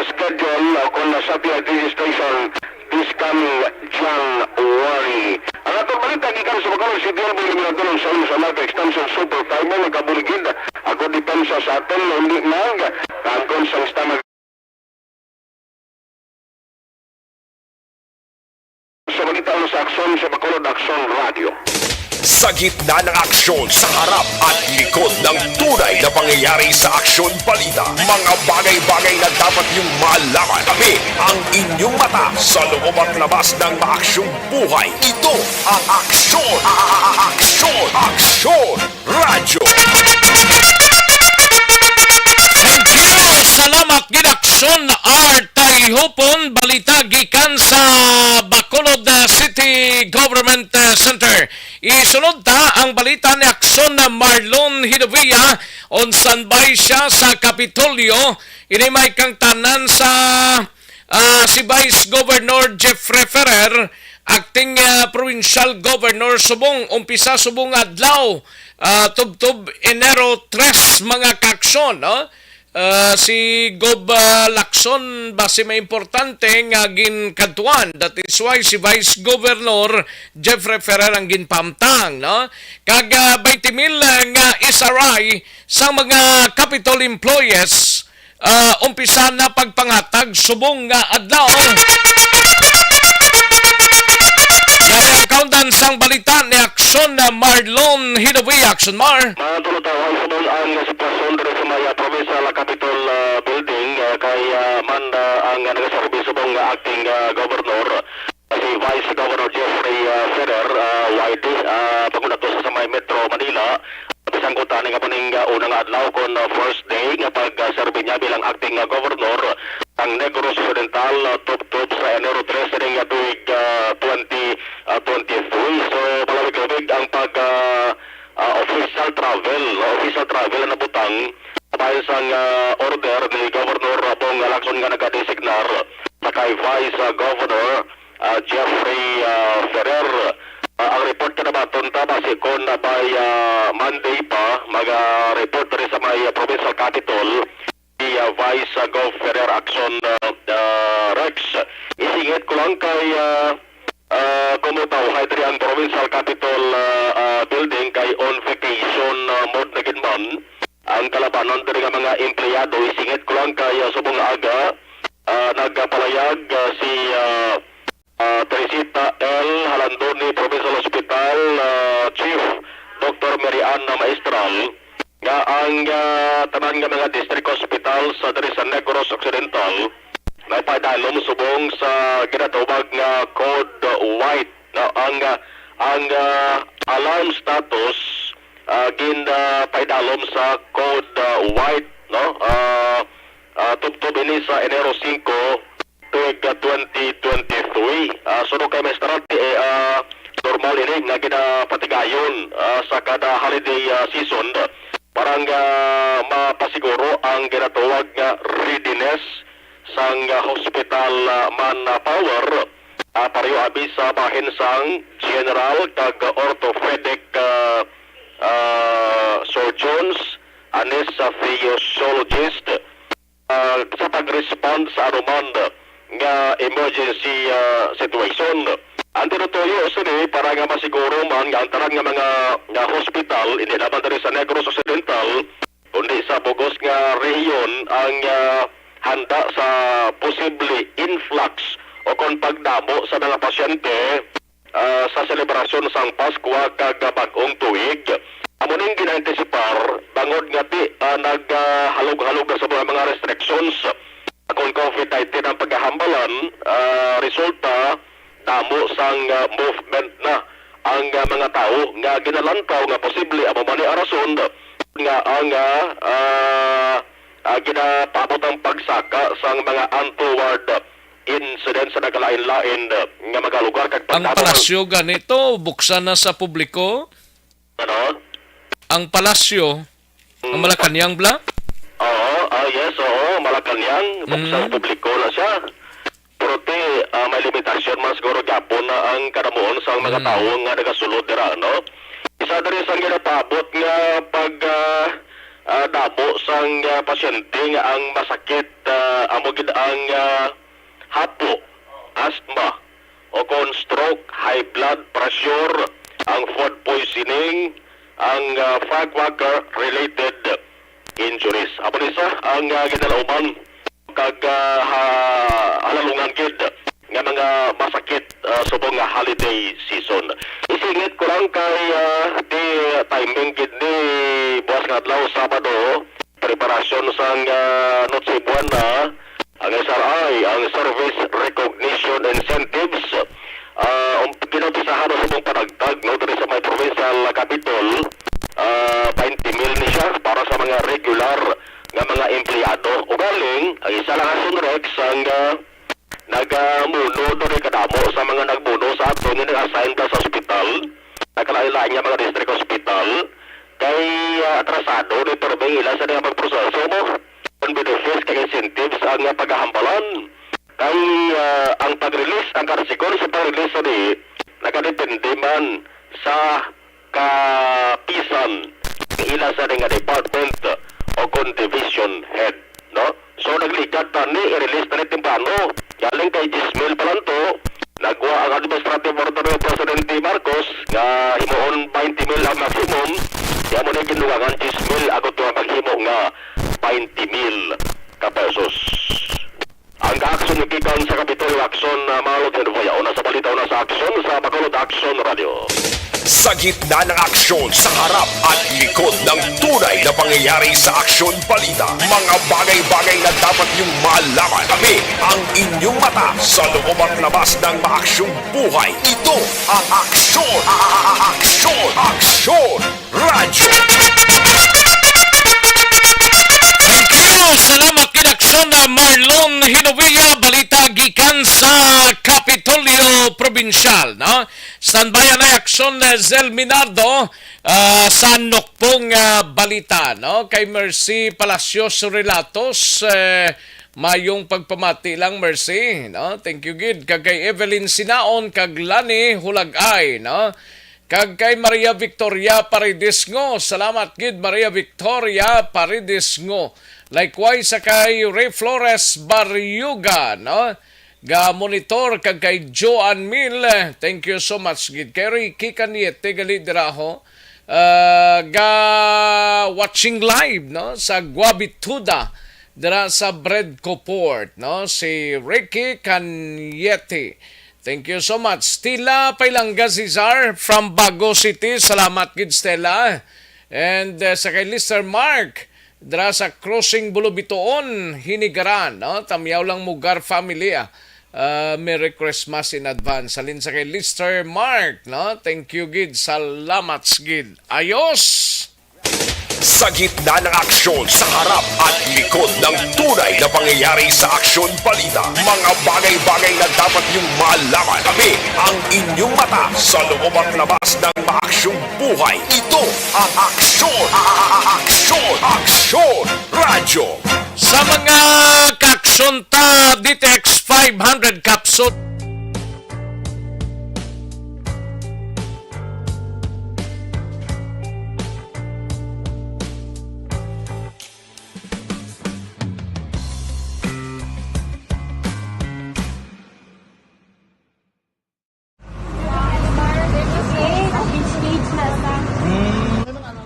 schedule kung nasa PIT station this coming January. Ang atong balita gikan sa Bacolod City Hall bilang minatulong sa ulo sa Marco Extension Super Timer nagkabuligid ako depensa sa atin na hindi nag tangkon sa stamag sa balita sa aksyon sa Bacolod Action Radio. Sa gitna ng aksyon sa harap at likod ng tunay na pangyayari sa Aksyon Balita, mga bagay-bagay na dapat niyong malaman. Kami ang inyong mata sa loob at labas ng maaksyong buhay. Ito ang Aksyon! Aksyon! Aksyon! Radyo! Thank you! Salamat ginaksyon Artayhopon balita gikan sa Bacolod City Government Center. Isunod ta ang balita ni Aksyon na Marlon Hidovia on standby siya sa Kapitolyo. Ini may kang tanan sa si Vice Governor Jeffrey Ferrer, acting Provincial Governor Subong, umpisa Subong adlaw, tubtob Enero 3 mga kaksyon, no? Si Gob Lacson base may importante nga ginkaduan, that is why si Vice Governor Jeffrey Ferrer ang ginpamtang, no? Kag 20,000 nga SRI sa mga Capitol employees umpisa na pagpangatag subong nga adlaw. Yari ang kaundan sang balita ni Aksyon na Marlon Hidovia. Aksyon Mar. Matulutawang subong ang sitwasyon dito sa Maya Provincial Capitol Building kay Manda ang nagaserbi subong acting governor si Vice Governor Jeffrey Ferrer YD pagunato sa May Metro Manila. Bisang kutan nga paning unang adlaw kon first day nga pag-serbi niya bilang acting governor ang Negros Occidental tubtob sa Enero 3 ring tuig 2023. So palawig-lawig ang pag official travel na butang dahil sa order ni Governor Bong Lacson nga nagadesignar sa kay Vice Governor Jeffrey Ferrer. Ang report ka na ba tunta base kon by Monday pa mag-report rin sa may Provincial Capitol si Vice Gov Ferrer Action Rex. Isingit ko lang kay kumutaw kay diri ang Provincial Capitol building kay on vacation mode na ginman ang kalabanon diri nga mga empleyado. Isingit ko lang kay subong aga nagpalayag si Teresita L. Halandoni Provincial Hospital Chief Dr. Mariana Maestral nga ang tanan nga mga district hospitals sa diri sa Negros Occidental na padalom subong sa ginatawag nga Code White na ang alarm status padalom sa Code White, no? Tubtob ini sa Enero 5 tuig 2023. Suno kay Maestrante normal ini nga ginapatigayon sa kada holiday season parang mapasiguro ang ginatawag nga readiness sang hospital manpower pareho abi sa bahin sang general kag orthopedic surgeons anis sa physiologist sa pag-respond sa anuman nga emergency situation. Ang tinutuyo sini para nga masiguro man nga ang tarang nga mga hospital hindi naman diri sa Negros Occidental kundi sa bugos nga rehiyon ang handa sa posible influx o kon pagdamo sa mga pasyente sa selebrasyon sang Pasko kag bag-ong tuig. Amuning gina-anticipar bangod nga ti naghalog-halog na sa mga restrictions kung COVID-19 ang paghahambalan, resulta damo sang movement na ang mga tao nga ginalantaw nga posible amo man ni arason nga ang ginapabot ang pagsaka sa mga untoward incident sa nagalain-lain nga mga lugar kag Ang palasyo ganito, buksan na sa publiko? Ano? Ang palasyo, ang Malacanang bla? Yes, Malacanang, buksan sa publiko na siya. Pero may limitasyon man siguro gapon na ang kanamuon sa mga tao nga nagasulod dira, no? Isa diri sa ginapabot nga pag dabo sang pasyente nga ang masakit amo gid ang hapo, asthma, o kon stroke, high blood pressure, ang food poisoning, ang firecracker related injuries. Apo isa ang ginalauman kag halalungan gid nga mga masakit subong nga holiday season. Isingit ko lang kay di timing gid ni buwas nga adlaw Sabado, preparasyon sang Noche Buena, ang SRI, ang Service Recognition Incentives, kinumpisahan sa mong panagtag, no, dito sa may provincial capital, 20 mil ni siya para sa mga regular nga mga empleyado. O galing, ang isa lang ang Sunrex, ang nagamuno doon kadamo sa mga nagmuno sa ato nga nag-assign ka sa ospital, nakalain-lain nga mga district hospital, kay atrasado ni Turbay ilan sa nga pagproseso mo. Ang benefits kay incentives ang paghahambalan kay ang pag-release, ang karsikon sa pag-release ni nakadepende man sa kapisan ilan sa nga department o kon division head, no? So naglikat ta ni i-release na ni temprano galing kay Gismil Palanto, nagwa ang administrative order ni Presidente Marcos nga himuon 20 mil ang maximum. Kaya mo na ginuwangan Gismil agot nga maghimo nga 20 mil ka pesos. Ang ka-action yung kikan sa Kapitolyo Action na Malot Henvoya o nasa balita o nasa action sa Bacolod Action Radio. Sa gitna ng aksyon, sa harap at likod ng tunay na pangyayari sa aksyon balita, mga bagay-bagay na dapat niyong malaman. Kami ang inyong mata sa loob at labas ng maaksyong buhay. Ito ang Aksyon! Aksyon! Aksyon! Radyo! Salamat kinaksyon na Marlon Hinovilla, balita gikan sa Kapitolyo Provincial, no? Standby na aksyon na Zel Minardo sa nokpong balita, no? Kay Mercy Palacios Relatos, mayong pagpamati lang Mercy, no? Thank you gid kag kay Evelyn Sinaon kag Lani Hulagay, no? Kag kay Maria Victoria Paridisngo, salamat gid Maria Victoria Paridisngo. Likewise sa kay Ray Flores Barriuga, no? Ga monitor kag kay Joan Mil, thank you so much gid. Kay Ricky Caniete gali diraho, ga watching live, no? Sa Guabituda dira sa Bredco Port, no? Si Ricky Caniete. Thank you so much. Stella Pailanga Cesar from Bago City. Salamat gid Stella. And sa kay Lister Mark dra sa Crossing Bulubitoon, Hinigaran, no? Tamyaw lang Mugar family. Merry Christmas in advance. Salin sa kay Lister Mark, no? Thank you gid. Salamat gid. Ayos. Sa gitna ng aksyon, sa harap at likod ng tunay na pangyayari sa aksyon balita, mga bagay-bagay na dapat niyong malaman. Kami ang inyong mata sa loob at labas ng maaksyong buhay. Ito ang Aksyon! Aksyon! Aksyon! Radyo! Sa mga kaksyon ta, DTX 500 capsule.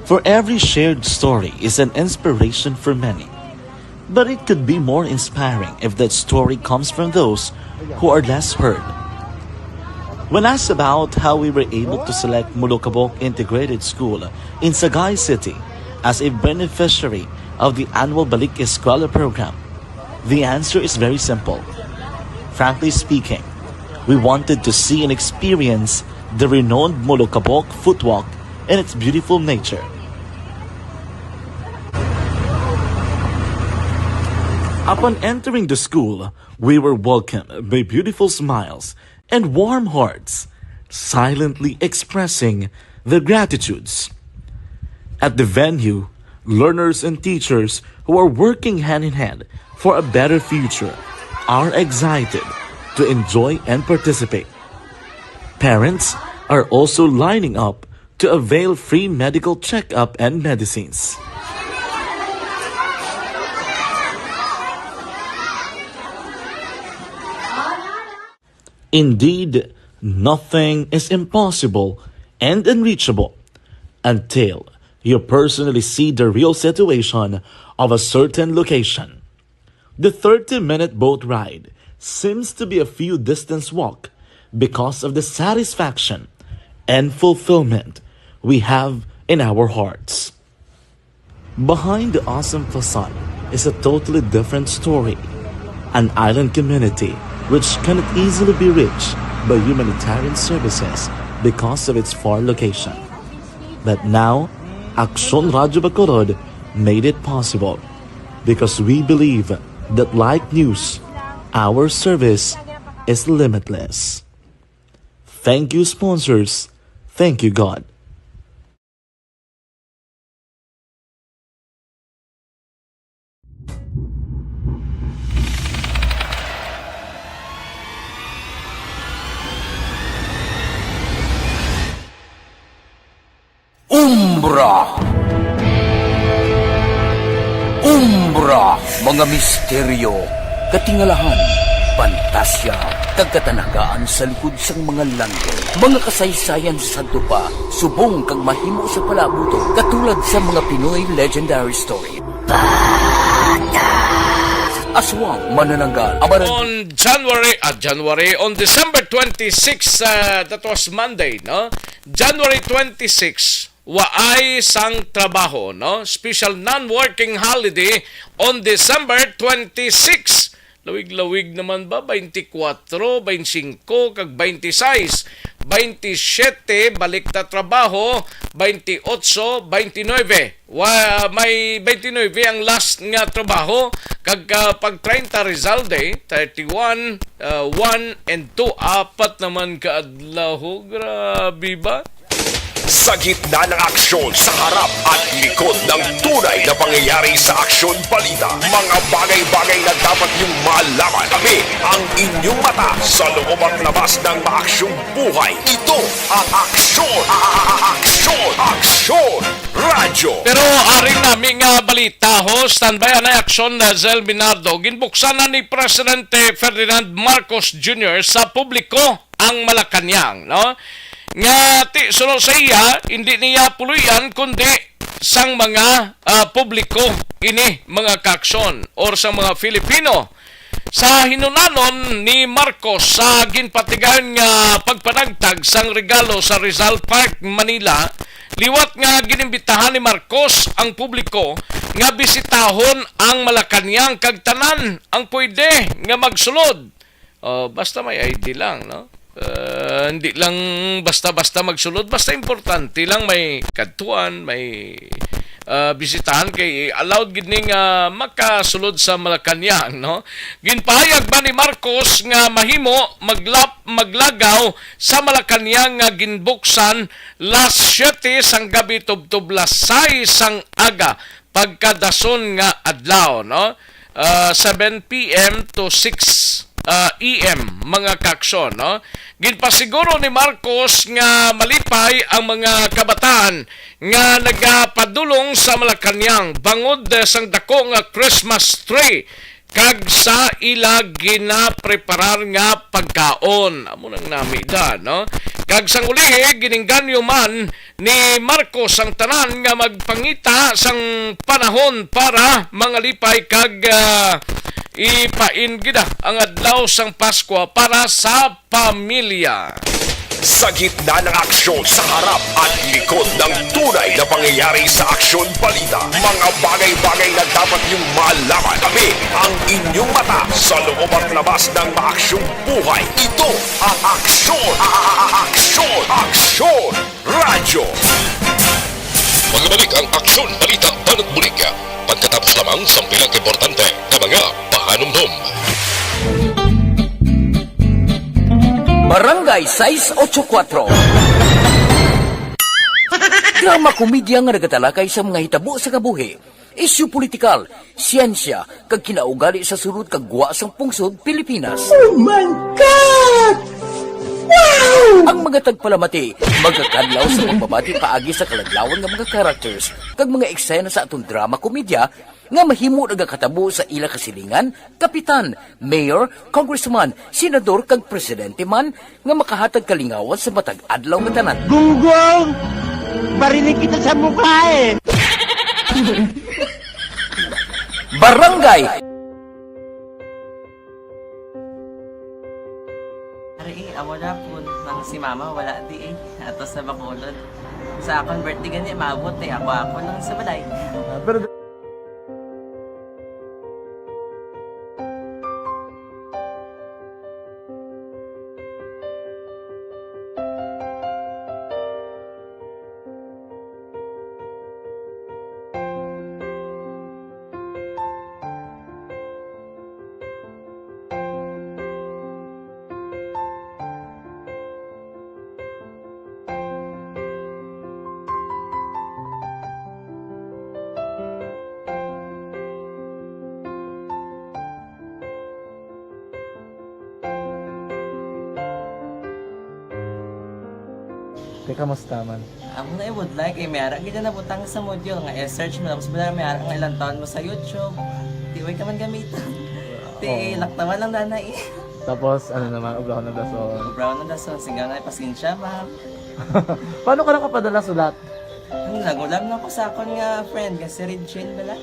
For every shared story is an inspiration for many. But it could be more inspiring if that story comes from those who are less heard. When asked about how we were able to select Mulukabok Integrated School in Sagay City as a beneficiary of the annual Balik Eskwela program, the answer is very simple. Frankly speaking, we wanted to see and experience the renowned Mulukabok footwalk in its beautiful nature. Upon entering the school, we were welcomed by beautiful smiles and warm hearts, silently expressing their gratitudes. At the venue, learners and teachers who are working hand in hand for a better future are excited to enjoy and participate. Parents are also lining up to avail free medical checkup and medicines. Indeed, nothing is impossible and unreachable until you personally see the real situation of a certain location. The 30-minute boat ride seems to be a few distance walk because of the satisfaction and fulfillment we have in our hearts. Behind the awesome facade is a totally different story. An island community which cannot easily be reached by humanitarian services because of its far location. But now, Aksyon Radyo Bacolod made it possible because we believe that like news, our service is limitless. Thank you, sponsors. Thank you, God. Umbra! Umbra! Mga misteryo, katingalahan, pantasya, kagkatanagaan sa likod sang mga langit. Mga kasaysayan sa dupa, subong kag mahimo sa palabuto, katulad sa mga Pinoy legendary story. Aswang manananggal. On December 26, that was Monday, no? January 26, waay sang trabaho, no? Special non-working holiday on December 26. Lawig-lawig naman ba? 24, 25, kag 26. 27, balik ta trabaho. 28, 29. May 29 ang last nga trabaho. Kag pag 30 result day, 31, 1 and 2. Apat naman kaadlaw. Grabe ba? Sa gitna ng aksyon, sa harap at likod ng tunay na pangyayari sa Aksyon Balita, mga bagay-bagay na dapat niyong malaman. Kami ang inyong mata sa loob at labas ng maaksyong buhay. Ito ang Aksyon! Aksyon Radyo! Pero aring naming balita ho, standby na aksyon na Zel Binardo. Ginbuksan na ni Presidente Ferdinand Marcos Jr. sa publiko ang Malacanang, no? Nga ti sunod sa iya, hindi niya puluyan kundi sang mga publiko ini mga kaaksyon or sa mga Filipino. Sa hinunanon ni Marcos sa ginpatigan nga pagpanagtag sang regalo sa Rizal Park, Manila, liwat nga ginimbitahan ni Marcos ang publiko nga bisitahon ang Malacanang kag tanan ang pwede nga magsulod. Basta may ID lang, no? Hindi lang basta-basta magsulod, basta importante lang may kadtuan, may bisitahan kay allowed gid ning makasulod sa Malacanang, no? Ginpahayag ba ni Marcos nga mahimo maglagaw sa Malacanang nga ginbuksan last 7 sang gabi tubtob las 6 sang aga pagkadason nga adlaw, no? 7 PM to 6 EM mga kaaksyon, no? Ginpasiguro ni Marcos nga malipay ang mga kabataan nga nagapadulong sa Malacanang bangod sang dako nga Christmas tree kag sa ila ginapreparar nga pagkaon. Amo nang namida, no? Kag sang ulihi giningganyo man ni Marcos ang tanan nga magpangita sang panahon para mangalipay kag ipain gida ang adlaw sang Pasko para sa pamilya. Sa gitna ng aksyon, sa harap at likod ng tunay na pangyayari sa Aksyon Balita, mga bagay-bagay na dapat niyong malaman. Kami ang inyong mata sa loob at labas ng maaksyong buhay. Ito ang Aksyon Radyo! Magbalik ang Aksyon Balita Banat Bulig. Pagkatapos lamang sa pilang importante na mga Panumdum. Barangay 684. Drama komedya nga nagatalakay sa mga hitabo sa kabuhi, isyu politikal, siyensya, kag kinaugali sa sulod kag guwa sang pungsod Pilipinas. Oh my God! Wow! Ang mga tagpalamati, magkakadlaw sa pagbabati paagi sa kaladlawan nga mga characters kag mga eksena sa atong drama komedya nga mahimo nagakatabo sa ila kasilingan, kapitan, mayor, congressman, senador kag presidente man nga makahatag kalingawan sa matag adlaw nga tanan. Gunggong! Barinig kita sa mukha eh! Barangay! Ari, amo na po nang si mama wala di eh. Ato sa Bacolod. Sa akong birthday gani, maabot eh. Ako lang sa balay. Pero kamusta man? Amo na would like eh, mayara gid na butang sa module nga i-search mo tapos bala mayara nga ilang taon mo sa YouTube. Di way ka man gamitan. Di laktawan lang nanay. Tapos ano naman, ublaw ng dason. Brown na dason singa nga pasensya ma'am. Paano ka nakapadala sulat? Nagulam na ko sa akon nga friend kasi Regine bala.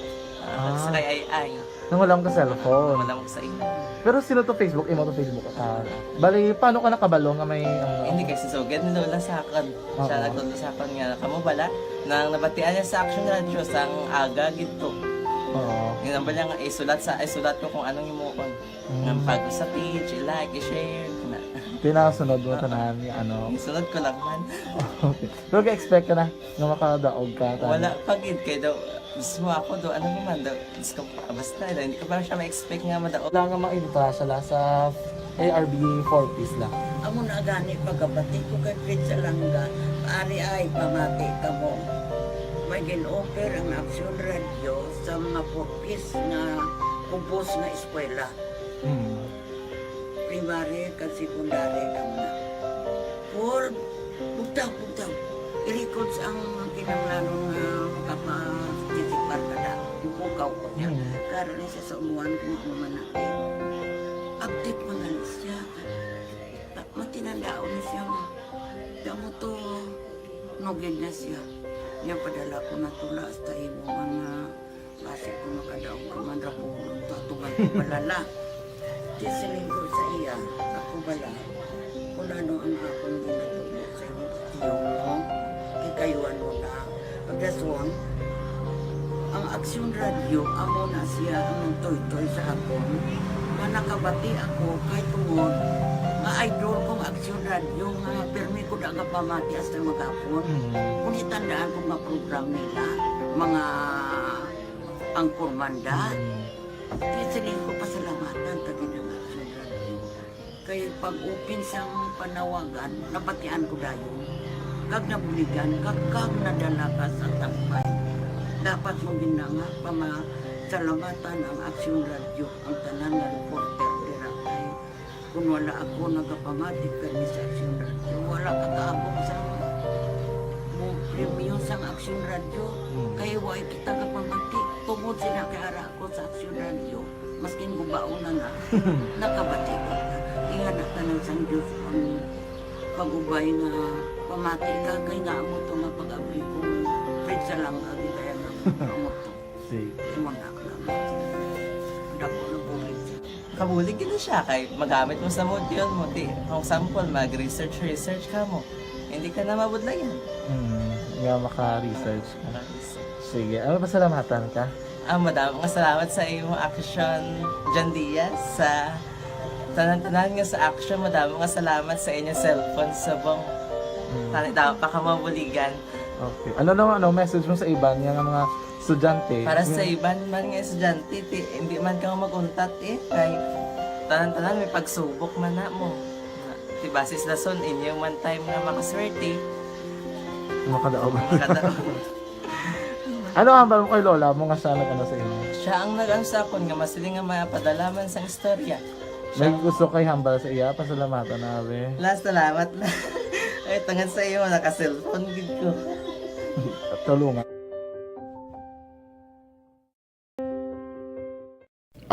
Sa kay ay. Nangulam ka cellphone. Nangulam ko sa ina. Pero sino to Facebook? Imo to Facebook. Bali, paano ka nakabalo nga may... Hindi kasi so, get ni Lola sa akin. Siya nagtulong sa akin nga, kamo bala, nang nabatian niya sa Action Radio sang aga gito. Oo. Yun ang bala nga, isulat ko kung anong imukon. Ng pag sa page, i-like, i-share. Pinasunod mo tanan yung ano? Sunod ko lang man. Okay. Pero ka-expect ka na na makadaog ka? Wala, pag-id kayo daw. Gusto mo ako do, ano naman daw, basta, hindi ko parang siya ma-expect nga madaog. Wala nga makita siya sa ARBA 4-piece lang. Amo na gani pagkabati ko kay Prince Alanga, ari ay pamati ka mo. May gin-offer ang Action Radio sa mga 4-piece na compose na eskwela. Primary kag secondary ka mo na. For, bugtaw. I-record ang kinanglanong makapag-tisipar ka na. Ipukaw ko niya. Karoon niya siya sa umuwan kung umuman natin. Update mga siya. Matinandao niya siya. Damo to, nogin na siya. Niya padala ko na tula hasta imo mga klase ko makadaong ka man rapulong to. Tungan ko balala. Tisiling ko sa iya. Ako bala. Kung ano ang akong ginatulog sa iyo. Mo. Kayuan mo na. Pagdaswang, ang Action Radio, amo na siya ang toy-toy sa akon. Manakabati ako kay tungod. Nga idol kong Action Radio, nga permi ko na nga pamati hasta magapon. Kung itandaan ko nga program nila, mga angkormanda, tisiling ko pasalamatan tagi ng Action Radio. Kaya pag-open siyang panawagan, nabatian ko dayon. Kag nabuligan, kag nadala ka sa tampay. Dapat mong ginanga, pamasalamatan ang Action Radio, ang tanan na reporter dirakay. Kung wala ako nagapamatik kami sa Action Radio, wala kakaabong sa premium sa Action Radio, kaya wala kita kapamatik. Tungod sila kaya ako sa Action Radio, maskin gubaon na nakabatik ka. Iyan na tanang sang Diyos ang pag-ubay nga pamati ka kay nga mo ito nga pag-abay kong pizza lang agi kaya nga mo ito. Sige. Muna ka naman. Dako na bulit siya. Kabulig din siya kay magamit mo sa module mo. Kung sample, mag-research ka mo. Hindi ka na mabudlayan. Nga maka-research ka. Sige. Ano ba salamatan ka? Madaming salamat sa iyong Action John Diaz sa tanan-tanan nga sa Action. Madaming salamat sa inyong cellphone sa bong dapat pa ka mabuligan. Okay. Ano naman message mo sa iba niya nga mga Estudyante. Para sa iban man nga estudyante, hindi man ka maguntat kay tanan-tanan may pagsubok man na mo. Ti basis na son inyo man time nga makaswerte. Makadaog. Makadaog. Ano ang hambal mo kay Lola mo nga siya nag-ano sa inyo? Siya ang nag-ansakon nga masiling nga mapadalaman sang istorya. May gusto kay hambal sa iya, pasalamatan na be. Last salamat na. Ay, tangan sa iyo, naka-cellphone gid ko. Tulungan.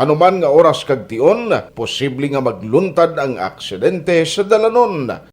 Anuman nga oras kag tion, posible nga magluntad ang aksidente sa dalanon.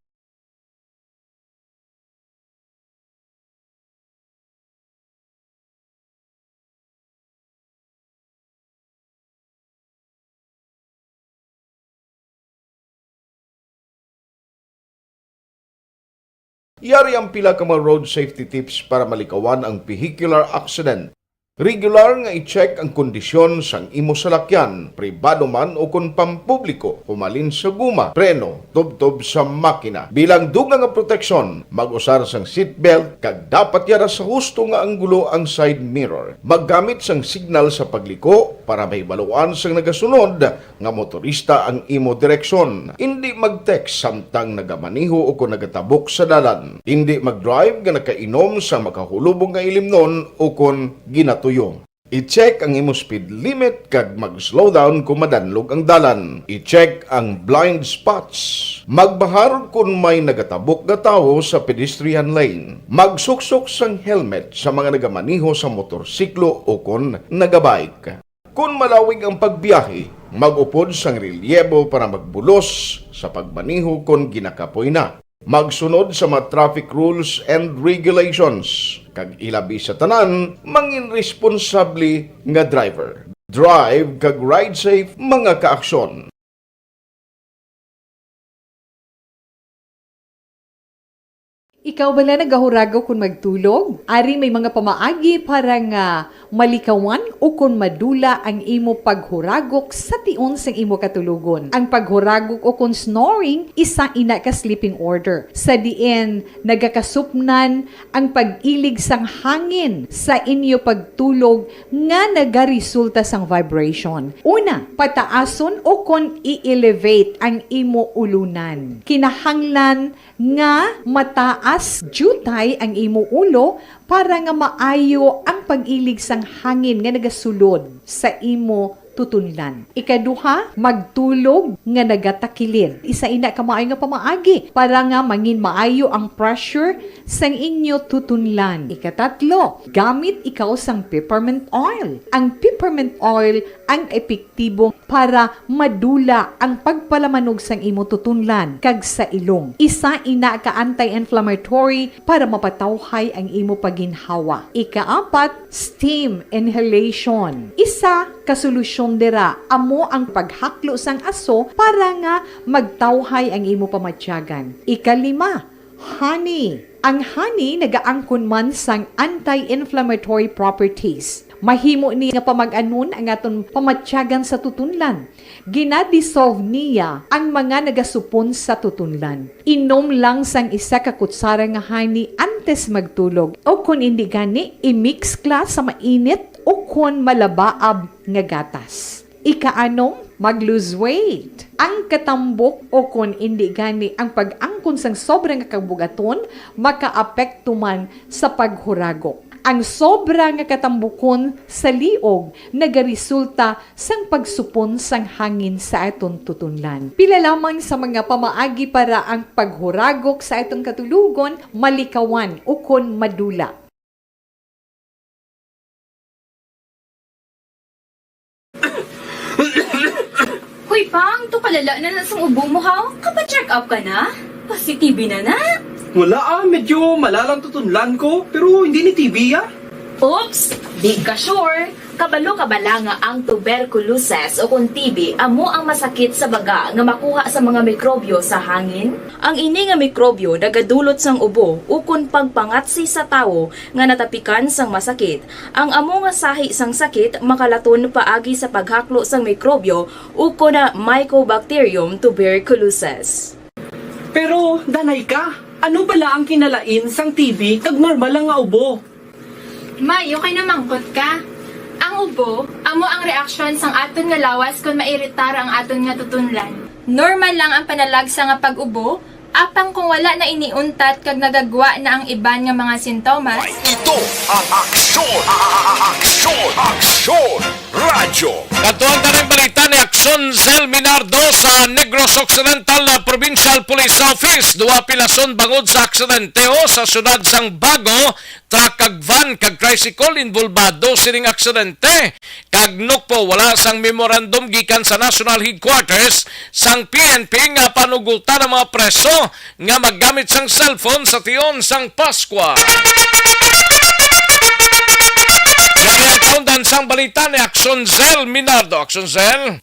Yari ang pila ka mga road safety tips para malikawan ang vehicular accident. Regular nga i-check ang kondisyon sang imo salakyan, pribado man o kun pampubliko, humalin sa guma, preno, tubtob sa makina. Bilang dugang nga proteksyon, mag-usar sang seatbelt kag dapat yara sa husto nga anggulo ang side mirror. Maggamit sang signal sa pagliko para mahibaluan sang nagasunod nga motorista ang imo direksyon. Hindi mag-text samtang nagamaniho o kung nagatabok sa dalan. Hindi mag-drive nga nakainom sa makahulubong nga ilimnon o kung ginatuyong. I-check ang imo speed limit kag mag-slow down kung madanlog ang dalan. I-check ang blind spots. Magbahar kung may nagatabok na tao sa pedestrian lane. Magsuksok sang helmet sa mga nagamaniho sa motorsiklo o kung nagabike. Kung malawig ang pagbiyahe, mag-upod sang relyebo para magbulos sa pagmaniho kung ginakapoy na. Magsunod sa mga traffic rules and regulations. Kag ilabi sa tanan, mangin responsable nga driver. Drive kag ride safe mga kaaksyon. Ikaw bala nagahuragaw kung magtulog? Ari may mga pamaagi para nga malikawan o kung madula ang imo paghuragok sa tion sang imo katulugon. Ang paghuragok o kung snoring, isa ina ka sleeping order. Sa diin, nagakasupnan ang pag-ilig sang hangin sa inyo pagtulog nga nagaresulta sang vibration. Una, pataason o kung i-elevate ang imo ulunan. Kinahanglan nga mataas jutay ang imo ulo para nga maayo ang pag-ilig sang hangin nga nagasulod sa imo tutunlan. Ikaduha, magtulog nga nagatakilid. Isa ina ka maayo nga pamaagi para nga mangin maayo ang pressure sang inyo tutunlan. Ikatatlo, gamit ikaw sang peppermint oil. Ang peppermint oil ang epektibo para madula ang pagpalamanog sang imo tutunlan kag sa ilong. Isa ina ka anti-inflammatory para mapatawhay ang imo paginhawa. Ikaapat, steam inhalation. Isa ka solusyon dira amo ang paghaklo sang aso para nga magtawhay ang imo pamatyagan. Ikalima, honey. Ang honey nagaangkon man sang anti-inflammatory properties. Mahimo ni nga pamag-anon ang aton pamatyagan sa tutunlan. Ginadissolve niya ang mga nagasupon sa tutunlan. Inom lang sang isa ka kutsara nga honey antes magtulog. O kung hindi gani, i-mix kla sa mainit o kung malabaab nga gatas. Ikaanong, mag-lose weight. Ang katambok o kung hindi gani ang pag-angkon sang sobrang kabugaton, makaapekto man sa paghuragok. Ang sobra nga katambukon sa liog nagaresulta sang pagsupon sang hangin sa aton tutunlan. Pila lamang sa mga pamaagi para ang paghuragok sa atong katulugon malikawan o kon madula. Hoy pang, to kalala na sang ubo mo ha? Kapa-check up ka na? Positibe na na? Wala medyo malalang tutunlan ko, pero hindi ni TV Oops! Di ka sure? Kabalo kabala nga ang tuberculosis o kung TB amo ang masakit sa baga nga makuha sa mga mikrobyo sa hangin. Ang ini nga mikrobyo nagadulot sang ubo o kung pagpangatsi sa tawo nga natapikan sang masakit. Ang amo nga sahi sang sakit makalaton paagi sa paghaklo sang mikrobyo o kung na Mycobacterium tuberculosis. Pero, danay ka, ano bala ang kinalain sang TB kag normal lang nga ubo? Mayo kay namangkot ka. Ang ubo, amo ang reaksyon sang aton nga lawas kung mairitar ang aton nga tutunlan. Normal lang ang panalagsa nga pag-ubo, apang kung wala na iniuntat kag nagagwa na ang iban nga mga sintomas. Ito ang Aksyon! Aksyon! Radyo! Katuan na rin balita ni Aksyon Zel Minardo sa Negros Occidental Provincial Police Office. Dua pilason bangod sa aksidente sa syudad sang Bago, truck kag van kag tricycle involvado sining aksidente. Kag nukpo wala sang memorandum gikan sa National Headquarters sang PNP nga panugutan ang mga preso nga maggamit sang cellphone sa tiyon sang Paskwa. Gaya kaundan sang balita ni Aksyon Zel Minardo. Aksyon Zel?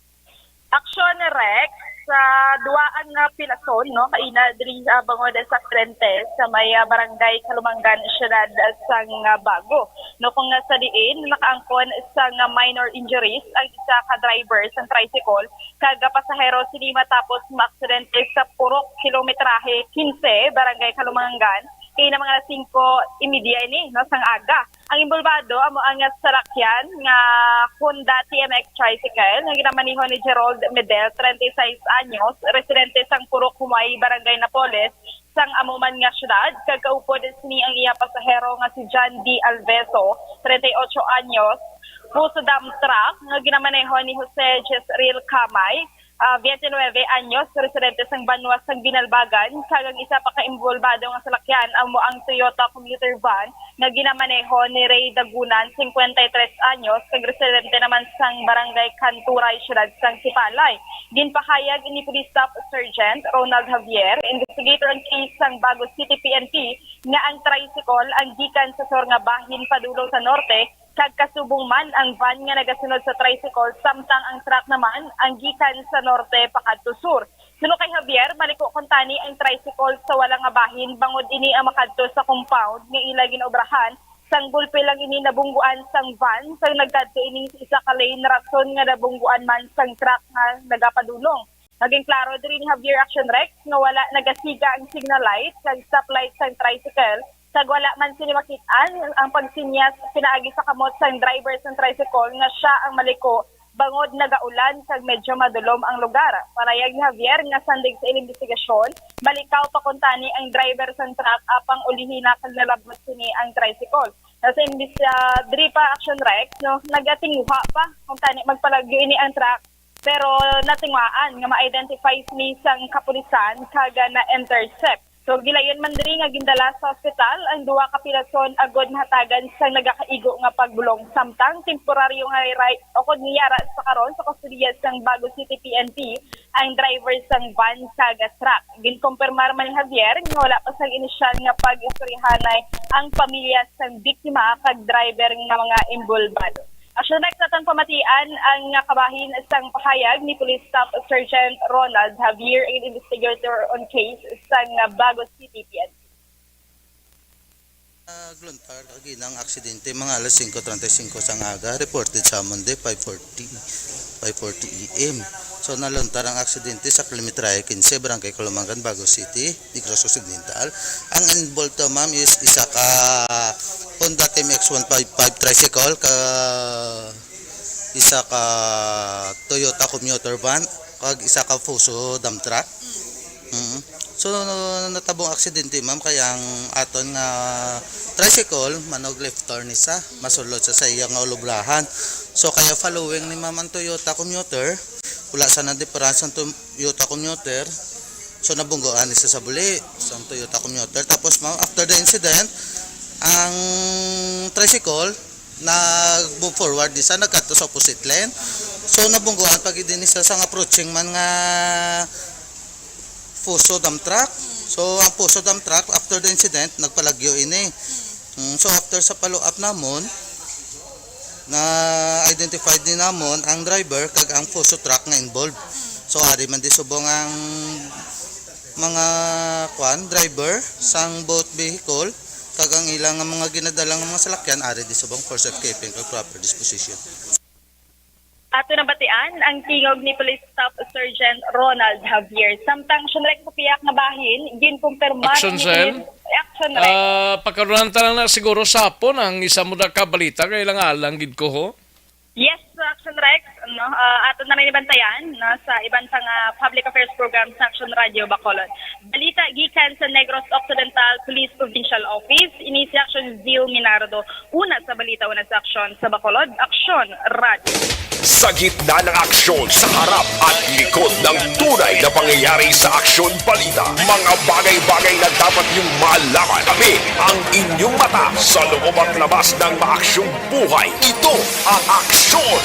Aksyon Rex sa duaan nga pilason no kaina diri bangod sa aksidente sa may barangay Kalumangan siyudad sang Bago no kung sa diin nakaangkon sang minor injuries ang isa ka driver sang tricycle kag pasahero sini matapos maaksidente sa purok kilometrahe 15 barangay Kalumangan kay na mga 5:30 ini no sang aga. Ang involvado amo ang sarakyan nga Honda TMX tricycle nga ginamaniho ni Gerald Medel, 36 anyos, residente sang Purok Humay, Barangay Napoles, sang amuman nga syudad. Kagkaupod ni ang iya pasahero nga si John D. Alveso, 38 anyos, puso dump truck nga ginamaneho ni Jose Jezreel Kamay, 29 anyos, residente sang Banwas sang Binalbagan. Kagang isa pa ka-involvado nga salakyan amo ang Toyota commuter van nga ginamaneho ni Ray Dagunan, 53 anyos, kag residente naman sang Barangay Canturay, siyudad sang Sipalay. Ginpahayag ni Police Staff Sergeant Ronald Javier, investigator ang case sang Bago City PNP, nga ang tricycle ang gikan sa Sornga Bahin padulong sa norte, kag kasubong man ang van nga nagasunod sa tricycle, samtang ang truck naman ang gikan sa norte pakadto sur. Suno kay Javier, maliko kontani ang tricycle sa walang nga bahin bangod ini ang makadto sa compound nga ila ginobrahan. Sang gulpe lang ini nabungguan sang van, sang nagkadto ini isa ka lane rason nga nabungguan man sang truck nga nagapadulong. Naging klaro diri ni Javier Action Rex nga wala nagasiga ang signal light kag stoplight sang tricycle. Kag wala man sini makitaan ang pagsinyas pinaagi sa kamot sang driver sang tricycle nga siya ang maliko bangod nagaulan kag medyo madulom ang lugar. Parayag ni Javier nga sandig sa investigasyon, malikaw pa kuntani ang driver sang truck apang ulihina kag nalabot sini ang tricycle. Sa imbis diri pa Action Rex no nagatinguha pa kuntani magpalagyo ini ang truck pero natingwaan nga ma-identify ni sang kapulisan kag na-intercept. So gilayon man diri nga gindala sa ospital ang duha ka pilason agod hatagan sa nagakaigo nga pagbulong samtang temporaryo nga right o kun niyara sa karon sa kustodiya sang Bago City PNP ang driver sang van kag truck. Ginkumpirmar man ni Javier nga wala pa sang inisyal nga pag-istoryahanay ang pamilya sang biktima kag driver nga mga involvado. Action next natang pamatian ang kabahin sang pahayag ni Police Staff Sergeant Ronald Javier, ang investigator on case sang Bago City PNP. Gluntar ginang aksidente mga alas 5:35 sang aga, reported sa Monday 5:40 AM. So naluntar ang aksidente sa kilometrahe 15 Barangay Kalumangan, Bago City, Negros Occidental. Ang involved ma'am is isa ka Honda TMX 155 tricycle, isa ka Toyota commuter van, kag isa ka Fuso dump truck. So natabong aksidente ma'am kaya ang aton nga tricycle manog left turn isa masulod sa iya nga ulubrahan. So kaya following ni ma'am ang Toyota commuter, wala sa na diferensya ang Toyota commuter. So nabunggoan isa sa buli sa Toyota commuter. Tapos ma'am after the incident, ang tricycle nag-move forward isa nagkat sa opposite lane. So nabunggoan pag din isa sa approaching man nga Fuso dump truck. So ang Fuso dump truck after the incident nagpalagyo ini. So after sa follow up namon na identified din namon ang driver kag ang Fuso truck nga involved. So ari man di subong ang mga driver sang both vehicle kag ang ilang mga ginadalang mga salakyan ari di subong for safekeeping kag proper disposition. Ato nabatian ang tingog ni Police Staff Sergeant Ronald Javier. Samtang syunrek sa piyak nga bahin, ginkumpirmar ni Action Rex. Pagkaroon lang na siguro sapon ang isa mo na kabalita kailang alang gid ko ho. Yes, Action Rex, no? Ato na rin ibantayan no, sa ibang public affairs program sa Action Radio Bacolod. Balita gikan sa Negros Occidental Police Provincial Office, ini si Action Zil Minardo. Una sa balita, una sa aksyon sa Bacolod, Action Radio. Sa gitna ng aksyon, sa harap at likod ng tunay na pangyayari sa Aksyon Balita, mga bagay-bagay na dapat niyong malaman. Kami ang inyong mata sa loob at labas ng maaksyong buhay. Ito ang Aksyon!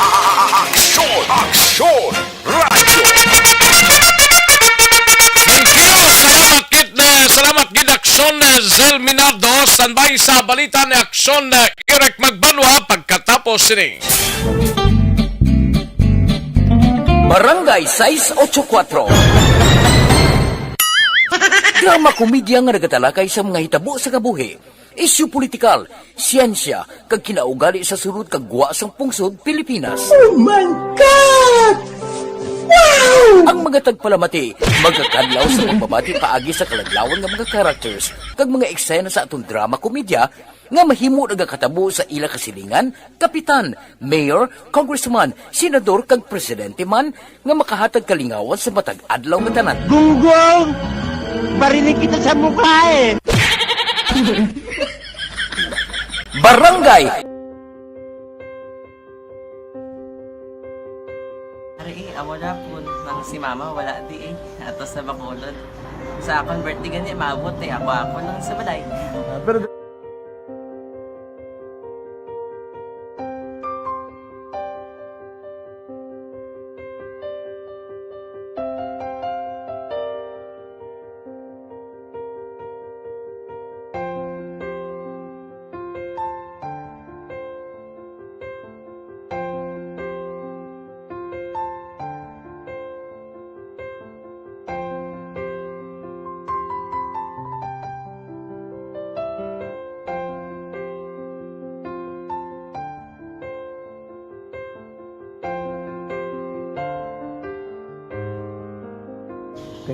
Aksyon! Aksyon! Radio! Salamat gid Aksyon Zil Minardo. Standby sa balita ni Aksyon Eric Magbanwa pagkatapos ini. Barangay 684. Drama komedya nga nagatalakay sa mga hitabo sa kabuhi, isyu politikal, siyensya, kag kinaugali sa sulod kag guwa sang pungsod Pilipinas. Oh my God! Wow! Ang mga tagpalamati, magkakadlaw sa pagbabati paagi sa kalaglawan ng mga characters kag mga eksena sa atong drama komedya nga mahimo nagakatabo sa ila kasilingan, kapitan, mayor, congressman, senador kag presidente man nga makahatag kalingawan sa matag adlaw nga tanan. Gunggong! Barinig kita sa mukha eh! Barangay! Amo na po, nang si mama wala di eh. Ato sa Bacolod. Sa akong birthday ganyan, maabot eh. Ako lang sa balay. Pero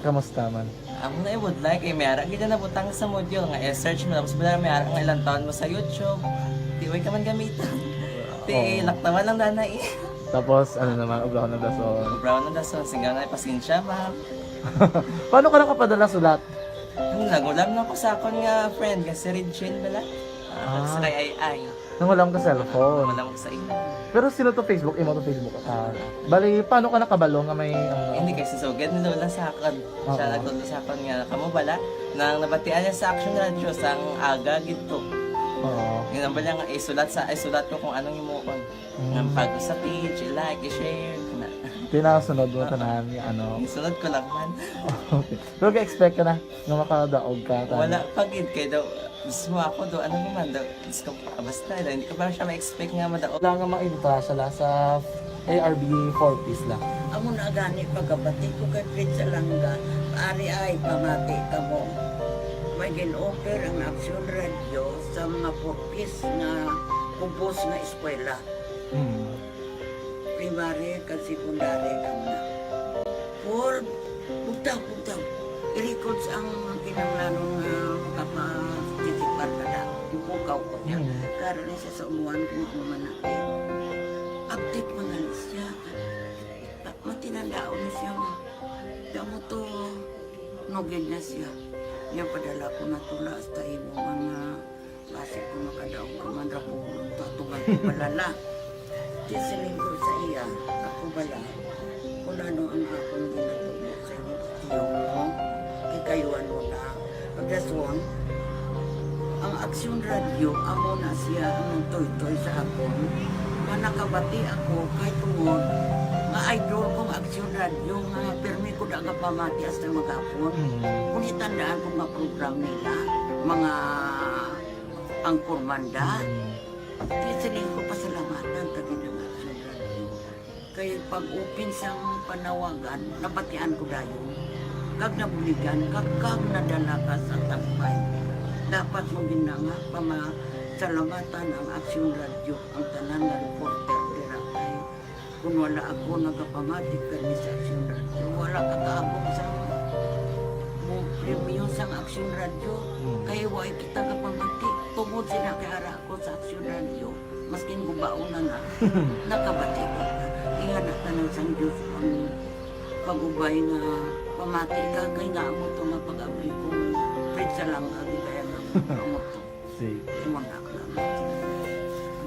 kamusta man? Ako na would like eh, may ara kita na butang sa module nga search mo tapos bala may ara nga ilang taon mo sa YouTube. Tiway ka man gamitan. Ti laktawan lang dana eh. Tapos ano naman, brown na dason. Brown na dason, sigaw na pasensya ma'am. Paano ka nakapadala sulat? Nagulam na ko sa akon nga friend kasi Regine bala. Sa kay ay. Nangulam ka cellphone. Nangulam ko sa ina. Pero sino to Facebook? Imo to Facebook. Bali, paano ka nakabalo nga may... Hindi kasi so good nilo lang sa akin. Siya nagtulo sa akin nga, kamo bala, nang nabatian niya sa Action Radio sang aga gito. Oo. Yung bala nga, isulat ko kung anong imukon. Nang pag sa page, i-like, i-share. Tinasunod mo tanan ni ano? Isunod ko lang man. Okay. Pero ka-expect ka na nga makadaog ka? Wala, pagid kayo daw. Gusto mo ako do, ano naman daw, gusto ko basta, hindi ko ba siya ma-expect nga madaog. Wala nga maibita siya sa ARB 4-piece lang. Amo na gani pagkabati ko kay Prince Langga, ari ay pamati ka mo. May gin-offer ang Action Radio sa mga 4-piece na kubos na eskwela. Primary kag secondary kam na. For bugtaw. I-records ang kinanglanong makapatitipar ka na. Ipukaw ko niya. Karoon siya sa umuan kung mamanakit. Update mo na siya. Matinandao na siya. Damo to, nogin na siya. Yan padala ko na tula hasta imo mga klase ko makadaog ka man rapo. Tatugan ko balala. Tisiling ko sa iya. Ako bala. Kung ano ang akong ginatulo sa iyo. Tiyo mo. Kayuan mo na. Pagdason, ang Action Radio, amo na siya ang toy-toy sa akon. Manakabati ako kay tungod. Nga idol kong Action Radio, nga permi ko na nga pamati hasta mag-apon. Kung itandaan ko nga program nila, mga angkormanda, tisiling ko pasalamatan tagin ng Action Radio. Kaya pag-upin siyang panawagan, nabatian ko dayon. Kag nabuligan, kag nadala ka sa tampay. Dapat mong ginanga, pamasalamatan ang Action Radio, ang tanan na reporter dirakay. Kung wala ako nagapamatik ka ni sa Action Radio, wala ka kaabong sa premium sa Action Radio, kaya Huwag kita kapamati. Tungod sila kay ara ko sa aksyon radyo. Maskin gubaon na nakabati ko na. Inganak na ng San Diyos ang pagubay nga pamati ka. Kaya nga mo ito nga pag-abay kong pritsa lang agi kaya nga mo ito. Sige. Tumanak lang.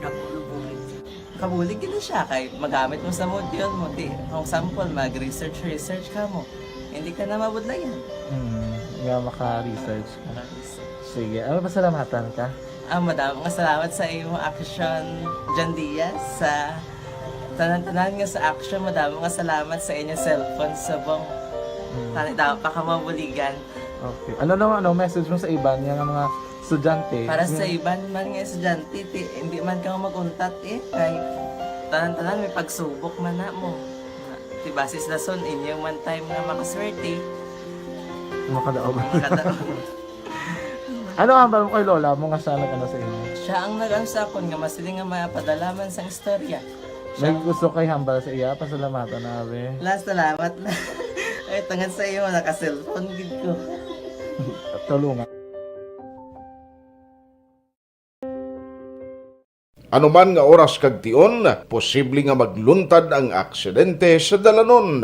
Dako na bulit siya. Kabulig gina siya kay magamit mo sa module mo. Di, kung sample, mag-research ka mo. Hindi ka na mabudlayan. Nga maka-research ka na. Sige, ano pasalamatan ka? Madam, nga salamat sa iyong action, John Diaz. Sa tanan-tanan nga sa action, madam, nga salamat sa inyong cellphone sa bong. Dapat pa ka mabuligan. Okay. Ano message mo sa iba nga mga estudyante? Para sa iban man nga estudyante, hindi man ka maguntat kay tanan-tanan may pagsubok man na mo. Ti basis lason inyo man time nga makaswerte. Makadaog. Ano ang mo kay Lola mo nga sana ka na sa inyo? Siya ang nag-ansakon nga masiling nga mapadalaman sa istorya. May gusto kay hambal sa iya, pasalamatan na be. Last salamat na. Ay, tangan sa iyo, naka-cellphone gid ko. Tulungan. Anuman nga oras kag tion, posible nga magluntad ang aksidente sa dalanon.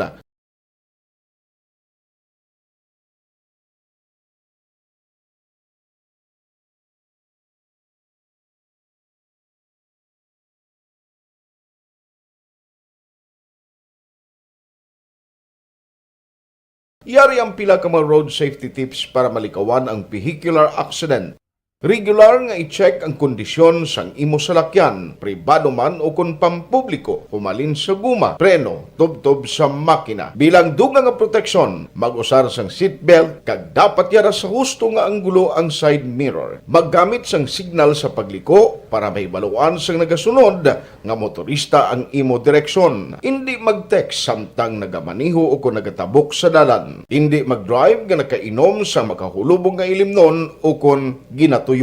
Yari ang pila ka mga road safety tips para malikawan ang vehicular accident. Regular nga i-check ang kondisyon sang imo salakyan, pribado man o kung pampubliko, pumalin sa guma, preno, tubtob sa makina. Bilang dugang nga proteksyon, mag-usar sang seatbelt, kag dapat yara sa husto nga anggulo ang side mirror. Maggamit sang signal sa pagliko para may baluan sang nagasunod nga motorista ang imo direksyon. Hindi mag-text samtang nagamaniho o kung nagatabok sa dalan. Hindi mag-drive nga nakainom sa makahulubong nga ilimnon o kung ginatuyo.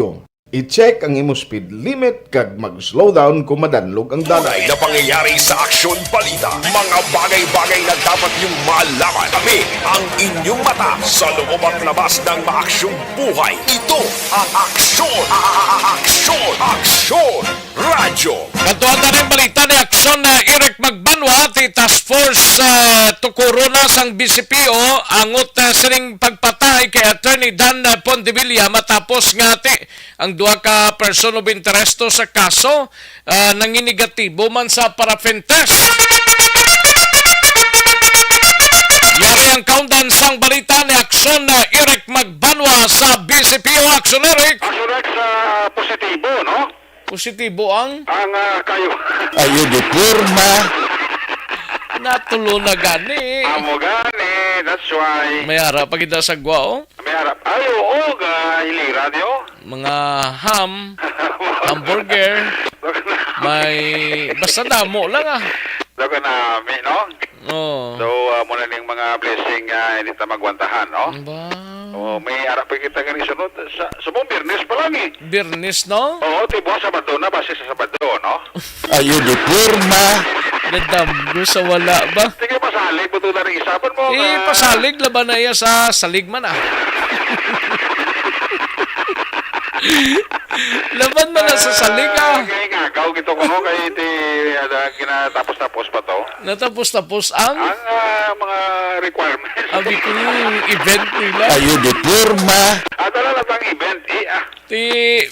I-check ang imo speed limit kag mag-slow down kung madanlog ang dalan. Tunay na pangyayari sa aksyon balita. Mga bagay-bagay na dapat niyong malaman. Kami ang inyong mata sa loob at labas ng maaksyong buhay. Ito ang Aksyon! Aksyon! Aksyon! Radyo! Katuan na rin balita ni Aksyon na Eric Magbanwa, ti Task Force tukuro na sang BCPO, angot sining pagpatay kay Attorney Dan Pontevilla matapos nga ang duha ka person of interest sa kaso nanginegatibo man sa paraffin test. Yari ang countdown sang balita ni Aksyon na Eric Magbanwa sa BCPO. Aksyon, Eric! Aksyon, Rex, positibo, no? Positibo ang? Ang kayo. Ayo di kurma. Natulo na gani. Amo gani, that's why. May harap pag idasagwa, oh. May harap. Ay, oo, hilira niyo. Mga ham, hamburger, may basta damo lang ah. Daga na, no? Oh. So, muna ning mga blessing hindi ta magwantahan, no? Ba? Oh, may harap pa kita gani sunod sa mong Birnes pa lang eh. Birnes, no? Oo, tibo Sabado na, base sa Sabado, no? Ayo di kurma. Nadamgo sa wala ba? Sige, pasalig, buto na rin isapan mo. Pasalig, laban na iya sa salig man ah. Laban man na sa salig ah. Kaya nga, gaw gito ko no, kaya kinatapos-tapos pa to. Natapos-tapos ang? Ang mga requirements. Abi ko yung event nila. Ayo di kurma. Adala na tang event, Ti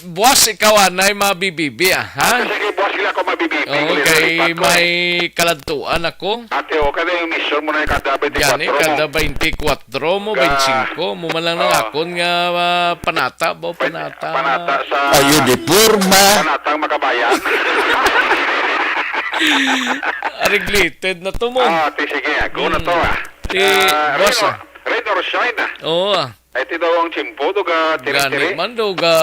buwas ikaw anay mabibibi ah, ha? Sige, buwas sila ako mabibibi. Okay, may kalantuan ako. Ate, kada yung mission mo na kada 24 Gani, kada 24 mo, 25 mo man lang ng akon nga panata ba? Panata sa... Ayo di purma. Panatang makabayan. Regulated na to mo. Ate, sige, go na to Ti, boss ah. Rain or shine Oo ah. Ay, ti daw ang chimpo, doga tiri-tiri. Gani man, doga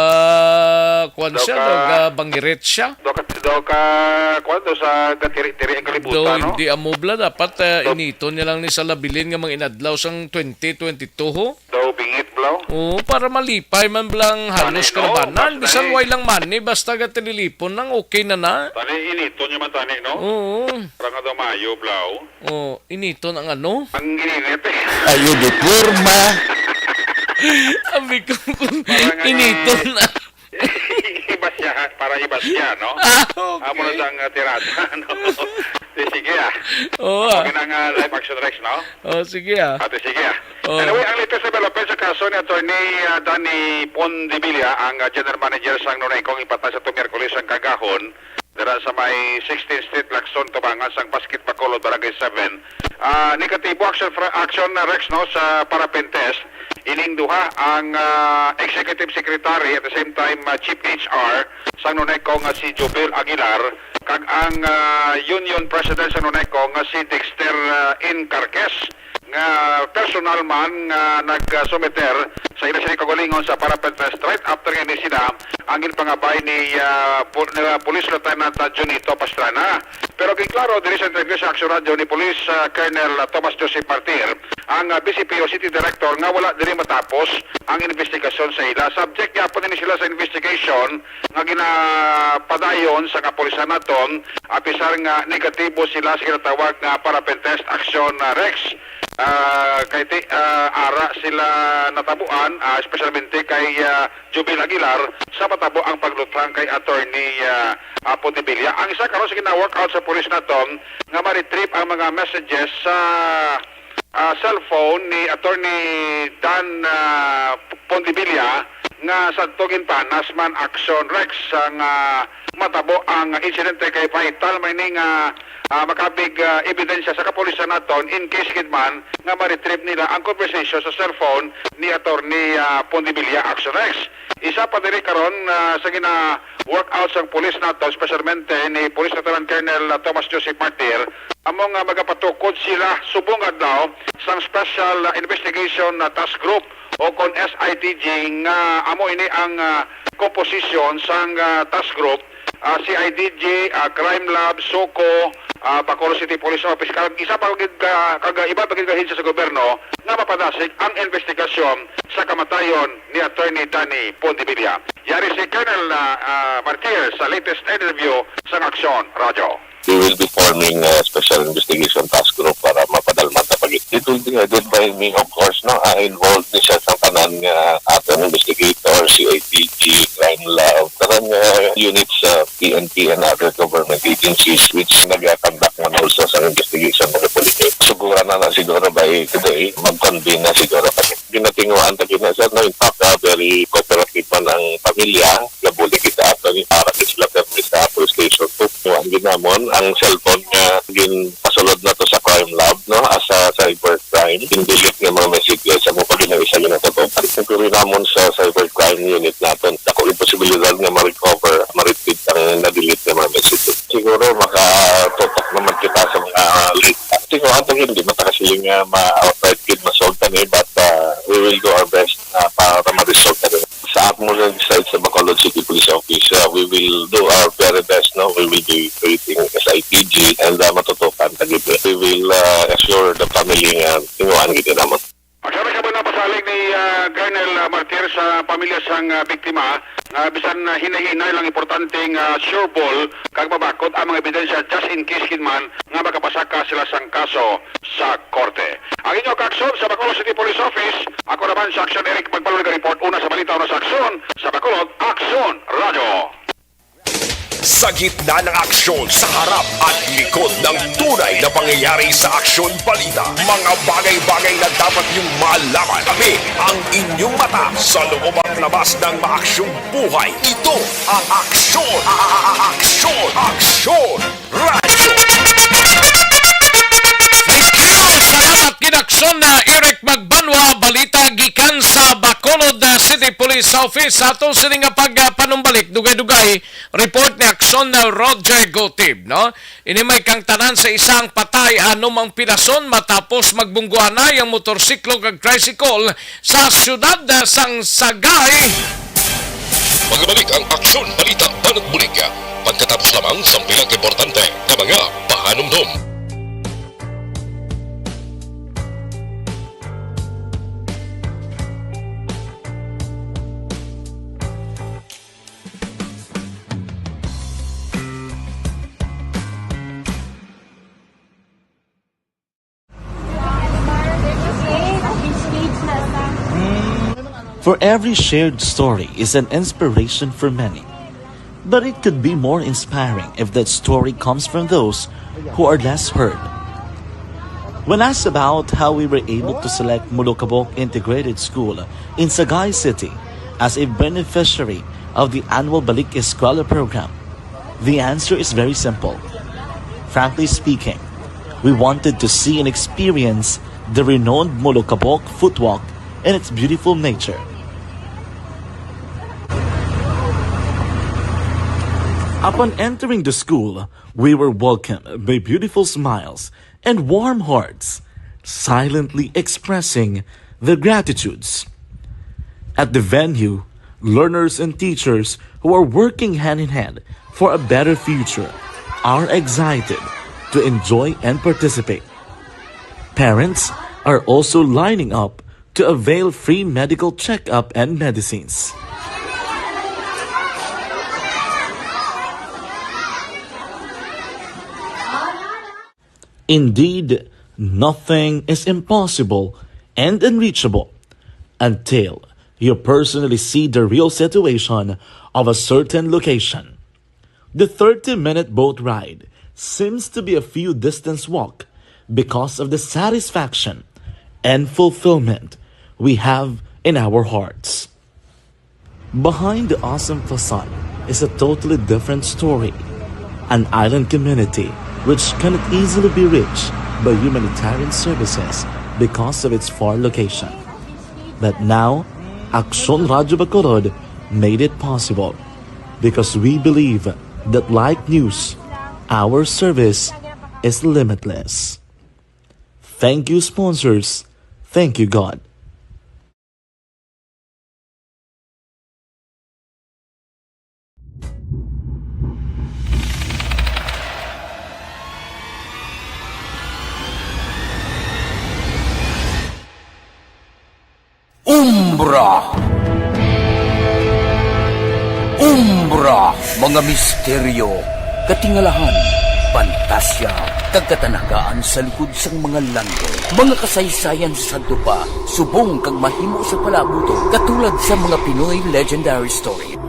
kwan siya, doga bangiret siya. Daw ka, kwento sa tiri-tiri ang kalibutan, Do, no? hindi amubla, dapat inito niya lang ni sa labilin nga mga inadlaw sang 2022 ho. Daw bingit, blaw? Oo, para malipay man blang halos kalabanan. Bisan way lang money, basta ga tililipon nang okay na na. Tani, inito niya man tani, no? Oo. Parang nga daw mayo, blaw. Oo, inito ng ano? Ang gininit Ayo de kurma. Sabi ko, initon na. Ibas siya, para ibas siya, no? Okay. Amo na siyang tirada, no? Sige Oo. Okay nang live action Rex, no? Sige Ate, sige Oo. Anyway, ang latest development sa kaso ni Atty. Danny Pondevilla, ang General Manager sa Nonecong ipatay sa Miyerkules ang kagahon dara sa may 16th Street, Lacson, Tubangan, sang Basket, Bacolod, Barangay 7. Negatibo action Rex, no, sa parapentest. Ining duha ang Executive Secretary at the same time Chief HR sa Nonecong si Jubel Aguilar kag ang Union President sa Nonecong si Dexter Incarques nga personal man nga nag-sumeter sa ila sila kagalingon sa parapentest right after nga ni sila ang pangabay ni Police Lieutenant Junito Pastrana. Pero klaro diri sa interview sa Action Radio ni Police Colonel Thomas Joseph Martir ang BCPO City Director nga wala diri matapos ang investigasyon sa ila. Subject gyapon ni sila sa investigation nga ginapadayon sa kapulisan naton apisar nga negatibo sila sa kinatawag nga parapentest action Rex. Ara sila natabuan, especialmente kay Jubel Aguilar sa matabo ang paglutang kay Attorney Pondevilla. Ang isa karon sa gina-workout sa pulis naton nga ma-retrieve ang mga messages sa cellphone ni Attorney Dan Pondevilla nga sadtogin pa Nasman Action Rex ang matabo ang insidente kay vital may ning makabig ebidensya sa kapulisan naton in case kidman nga ma-retrieve nila ang conversation sa cellphone ni Attorney Pondevilla Action Rex. Isa pa diri karon sa gina workout sa pulis naton, especialmente ni Police Lieutenant Colonel Thomas Joseph Martir, among magapatukod sila subong adlaw sang Special Investigation Task Group o kon SITG nga amo ini ang komposisyon sang task group. CIDG, Crime Lab, SOCO, Bacolod City Police Office, isa pa iba pagiging kahit sa gobyerno na mapadasig ang investigasyon sa kamatayon ni Attorney Danny Pondevilla. Yari si Colonel Martir sa latest interview sa Action Radio. We will be forming a special investigation task group para mapadalman na pagit. It will be headed by me, of course, no? Involved ni siya sa tanan nga ating investigator, CIDG, Crime Lab, tanan units sa PNP and other government agencies which nag-conduct man also sa investigation ng police. Siguro na siguro by today, mag-convene na siguro kami. Ginatinguan tayo na sir, no? In fact, very cooperative man ang pamilya. Labuli kita ato ni para sila permis sa police station. Ang ginamon, ang cellphone nga pasulod na to sa crime lab, no, as a cybercrime, in-delete nga mga messages sa mga pag-inawisa yun na to. Pag-inawisa namon sa cybercrime unit natin, ako imposibilidad nga ma-recover, ma-retrieve ang na-delete nga mga messages. Siguro makatotok naman kita sa mga late. Siguro ato hindi matakasiling ma-outright kid ma-solve tani, but we will do our best para ma-resolve tani. Sa Atmos side sa Bacolod City Police Office, we will do our very best, no? We will be creating SITG and matutukan tagit. We will assure the family nga tinguan gid naman. Magsama siya na pasalig ni Colonel Martir sa pamilya sang biktima bisan hinahinay lang importanteng sure ball kag mabakod ang mga ebidensya just in case kinman nga makapasaka sila sang kaso sa korte. Ang inyong kaakson sa Bacolod City Police Office, ako naman sa Action Eric Magbalon report una sa balita una sa Action sa Bacolod Action Radio. Sa gitna ng aksyon, sa harap at likod ng tunay na pangyayari sa Aksyon Balita, mga bagay-bagay na dapat niyong malaman. Kami ang inyong mata sa loob at labas ng maaksyong buhay. Ito ang Aksyon! Aksyon! Aksyon! Radio! Salamat kinaksyon na Eric Magbanwa, balita gikan sa Bacolod City Police Office. Sa atong sining nga pagpanumbalik, dugay-dugay, report ni aksyon na Roger Gotib, no? Inimay kang tanan sa isang patay anumang pinason matapos magbungguanay ang motorsiklo kag tricycle sa syudad sang Sagay. Magbalik ang Aksyon Balita Banat Bulig. Pagkatapos lamang sa pilang importante na mga pahanumdum. For every shared story is an inspiration for many. But it could be more inspiring if that story comes from those who are less heard. When asked about how we were able to select Mulukabok Integrated School in Sagay City as a beneficiary of the annual Balik Eskwela program, the answer is very simple. Frankly speaking, we wanted to see and experience the renowned Mulukabok footwalk and its beautiful nature. Upon entering the school, we were welcomed by beautiful smiles and warm hearts, silently expressing their gratitudes. At the venue, learners and teachers who are working hand in hand for a better future are excited to enjoy and participate. Parents are also lining up to avail free medical checkup and medicines. Indeed, nothing is impossible and unreachable until you personally see the real situation of a certain location. The 30-minute boat ride seems to be a few distance walk because of the satisfaction and fulfillment we have in our hearts. Behind the awesome facade is a totally different story, an island community which cannot easily be reached by humanitarian services because of its far location. But now, Aksyon Radyo Bacolod made it possible because we believe that like news, our service is limitless. Thank you, sponsors. Thank you, God. Umbra! Umbra! Mga misteryo, katingalahan, pantasya, kagkatanagaan sa likod sang mga lando. Mga kasaysayan sa dupa, subong kag mahimo sa palabuto, katulad sa mga Pinoy legendary story.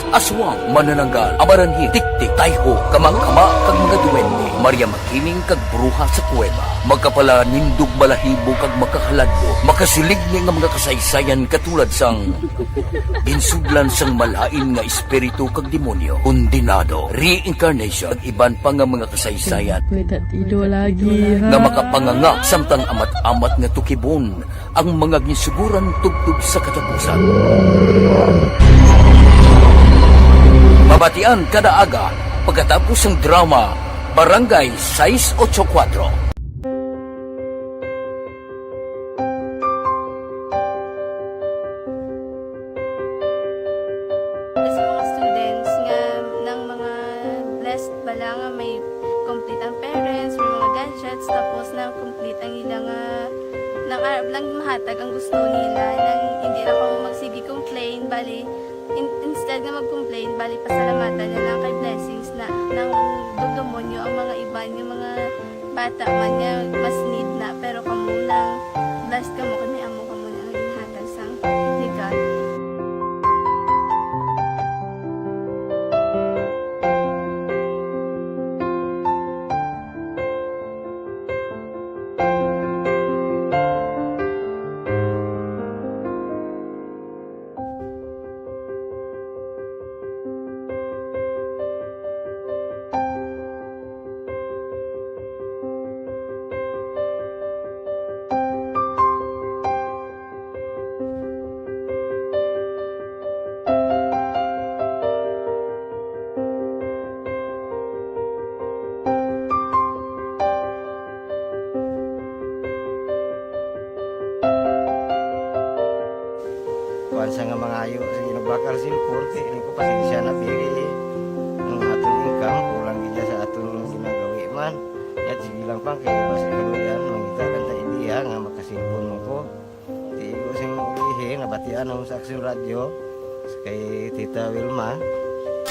Aswang, manananggal, amaranhi, tiktik, tayho, kamang-kama, kag mga duwende, Maria Makining kag bruha sa kuweba, magkapala nindog balahibo kag makahaladlo, makasilig ni nga mga kasaysayan katulad sang ginsudlan sang malain nga espiritu kag demonyo, undinado, reincarnation, at iban pa nga mga kasaysayan nga makapanganga samtang amat-amat nga tukibon ang mga ginsuguran tugtog sa katapusan. Mabatian kada aga pagkatapos ng drama Barangay 684. Sa mga students nga ng mga blessed bala nga may complete ang parents, may mga gadgets, tapos na complete ang ilang nang arab lang mahatag ang gusto nila nang hindi na ako magsigi complain bali instead na mag-complain, bali pasalamatan na lang kay blessings na nang demonyo ang mga iba niya mga bata man niya mas need na pero kamo lang blessed kamo kami amo kamo na ang ginhatag sang ni God. Sa nga mga ayo sa ginabakal silpur ini ko pasensya na biri ang atong income kulang gid sa atong ginagawi man at sige lang pang kay basta kaluyan mangita kan ta idea nga makasilpon mo ko di ko sing ulihi nga batian ang sa Aksyon Radyo kay Tita Wilma.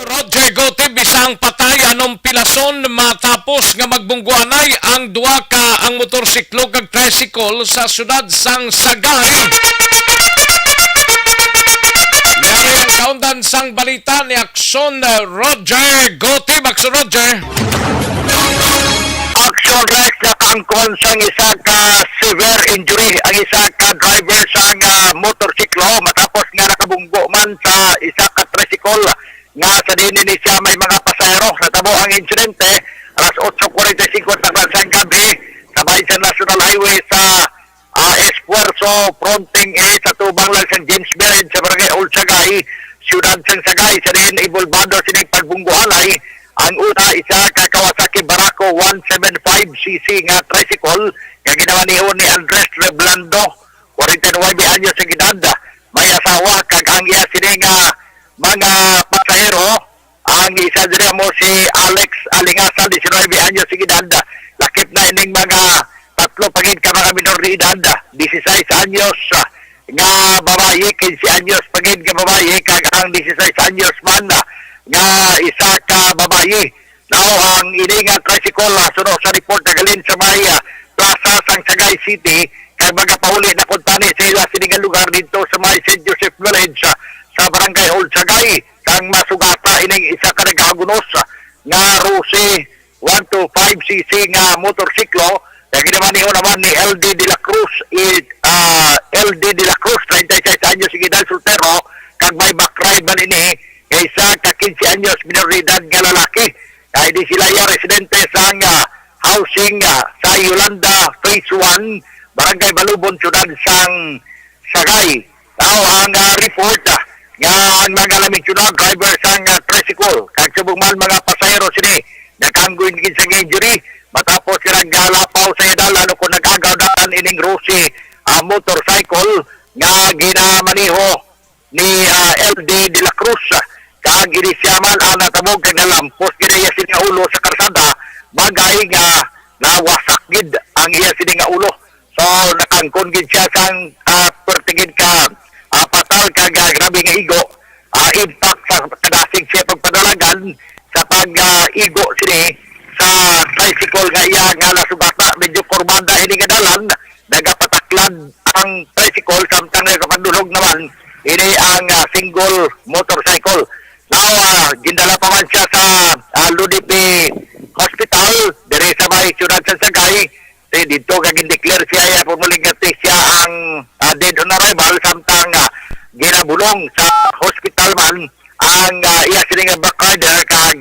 Roger Gote bisang patay anong pilason matapos nga magbungguanay ang duwa ka ang motorsiklo kag tricycle sa syudad sang Sagay. Yari ang kaundan sang balita ni Aksyon Roger Gote. Bakso Roger. Action Rex na kangkon sang isa ka severe injury ang isa ka driver sang motorsiklo matapos nga nakabunggo man sa isa ka tricycle nga sa dinin ni siya may mga pasahero. Natabo ang insidente alas 8:45 ng gabi sa sa National Highway sa Esfuerzo fronting sa tubang lang sa James Bend sa barangay Old Sagay, siyudad sang Sagay. Sa din ibulbado sining pagbungguhalay. Ang una isa ka Kawasaki Barako 175cc nga tricycle nga ginawa ni Andres Reblando, 49 anyos sa edad. May asawa kag ang iya sini nga mga pasahero. Ang isa dira mo si Alex Alingasa, 19 anyos sa edad. Lakip na ining mga tatlo pagid ka mga minor de edad, 16 anyos nga babae, 15 anyos pagid nga babae kag ang 16 anyos man nga isa ka babae. Now ang ininga tricycle suno sa report na galin sa Maya Plaza sang Sagay City kay mga pauli na kuntani sa ila siningang lugar dito sa may St. Joseph Village sa barangay Old Sagay kang masugata ining isa ka nagagunos nga Rose 125cc nga motorsiklo kaya ginaman niyo naman ni LD de la Cruz LD de la Cruz 36 anyos si Gidal Soltero kag may backride man ini kaysa ka 15 anyos minoridad nga lalaki kaya di sila yung residente sa housing sa Yolanda Phase 1 Barangay Balubon Sudad sang Sagay. Now ang report nga ang mga lamig sunod driver sang tricycle kag subong man mga pasahero sini nagkanggoy din sa injury matapos sila galapaw sa edal lalo kung nag-agawdan ining Rossi motorcycle nga ginamaniho ni LD de la Cruz kag inisyaman ang natabog kag nalampos ginaya sini nga ulo sa karsada bagay nga nawasak gid ang iya sini nga ulo. So nakangkon gid siya sang pertingid ka patal kag grabe nga igo impact sa kadasig siya pagpadalagan sa pag-igo sini sa tricycle nga iya nga nasugata medyo kurbada ini nga dalan nagapataklad ang tricycle samtang nagapandulog naman ini ang single motorcycle. Now gindala pa man siya sa Ludipi Hospital dire sa may siyudad sa Sagay. Dito kag declare siya pumuling siya ang dead on arrival samtang ginabulong sa hospital man ang iya sini nga backrider kag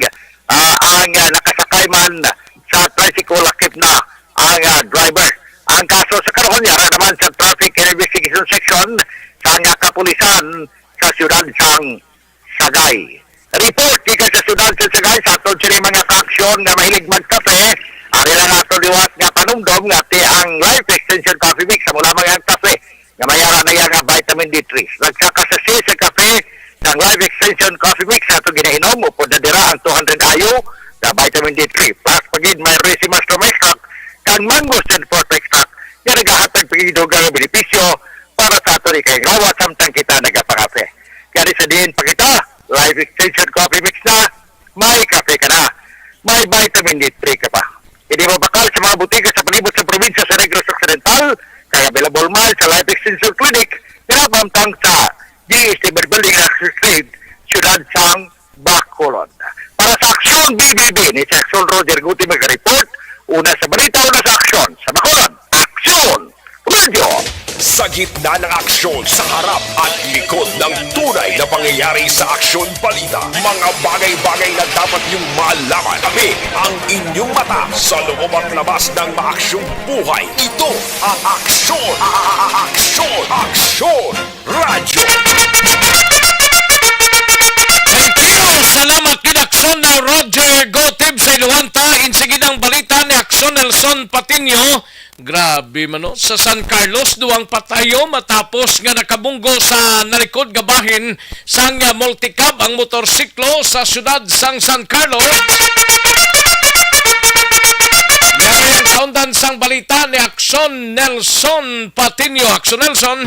ang nakasakay man sa tricycle lakip na ang driver. Ang kaso sa karon yara naman sa Traffic and Investigation Section sa kapulisan sa siyudad sang Sagay. Report ika sa siyudad sa Sagay sa atong sini mga kaaksyon nga mahilig magkape. Ari lang ato liwat nga panumdom nga ti ang Life Extension Coffee Mix sa mula mga kape nga mayara na yan nga vitamin D3. Nagsakasasi sa kape ng Life Extension Coffee Mix ato ginainom upod na dira ang 200 ayo na vitamin D3 plus pagid may Racing Master Extract kang Mango Stand Forth Extract nga nagahatag pagidugang benepisyo para sa ato ni kay rawat samtang kita nagapakape. Kaya sa din pagita Life Extension Coffee Mix na may kape ka na, may vitamin D3 ka pa. Hindi mo bakal sa mga butika sa palibot sa probinsya sa Negros Occidental kaya available man sa Life Extension Clinic pinapamtang sa GST Building Access Street, Siyudad sang Bacolod. Para sa Aksyon BBB ni Aksyon Roger Guti mag-report, una sa balita, una sa aksyon. Sa Bacolod, Aksyon Radio! Sa gitna ng aksyon sa harap at likod ng tunay na pangyayari sa Aksyon Balita, mga bagay-bagay na dapat niyong malaman. Kami ang inyong mata sa loob at labas ng maaksyong buhay. Ito ang Aksyon! Aksyon Radio! Salamat kid Aksyon na Roger Gotib sa iluwanta insigid ang balita ni Aksyon Nelson Patinio. Grabe man sa San Carlos duwang patayo matapos nga nakabunggo sa nalikod gabahin sang multicab ang motorsiklo sa siyudad sang San Carlos. Gari ang kaundan sang balita ni Aksyon Nelson Patinio. Aksyon Nelson.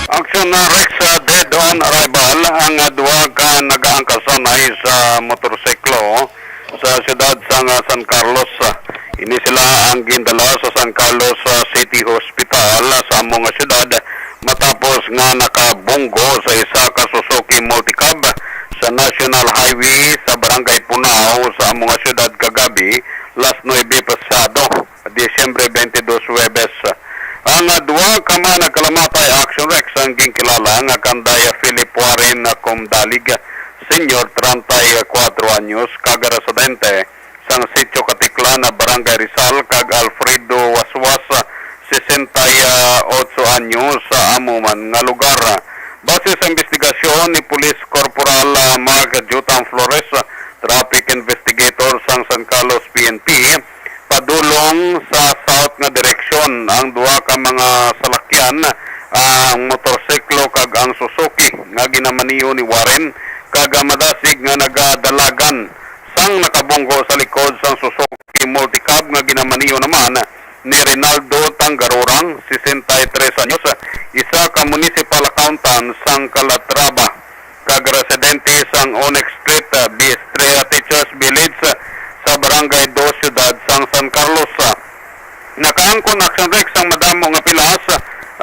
Action na Rex dead on arrival ang duwa ka nagaangkasanay sa motorsiklo sa siyudad sang San Carlos. Ini sila ang gindala sa San Carlos City Hospital sa among siyudad matapos nga nakabunggo sa isa ka Suzuki Multicab sa National Highway sa Barangay Punao sa among siyudad kagabi last 9 pasado, Disyembre 22 Huwebes. Ang duwa ka man nagkalamatay Action Rex ang ginkilala nga kanday Philip Warren Comdalig, Senior 34 anyos, kag residente sang Sitio Katikla na Barangay Rizal, kag Alfredo Waswas 68 anyos sa amuman nga lugar. Base sa investigasyon ni Police Corporal Mark Jutan Flores, traffic investigator sang San Carlos PNP, padulong sa south nga direksyon ang duha ka mga salakyan, ang motorsiklo kag ang Suzuki nga ginamaniyo ni Warren, kag madasig nga nagadalagan sang nakabunggo sa likod sang Suzuki Multicab nga ginamaniyo naman ni Rinaldo Tangarurang 63 anyos, isa ka municipal accountant sang Calatrava, kag residente sang Onyx Street, Biestria Teachers Village sa Barangay 2 Ciudad sang San Carlos. Nakaangkon Action Rex ang madamo nga pilas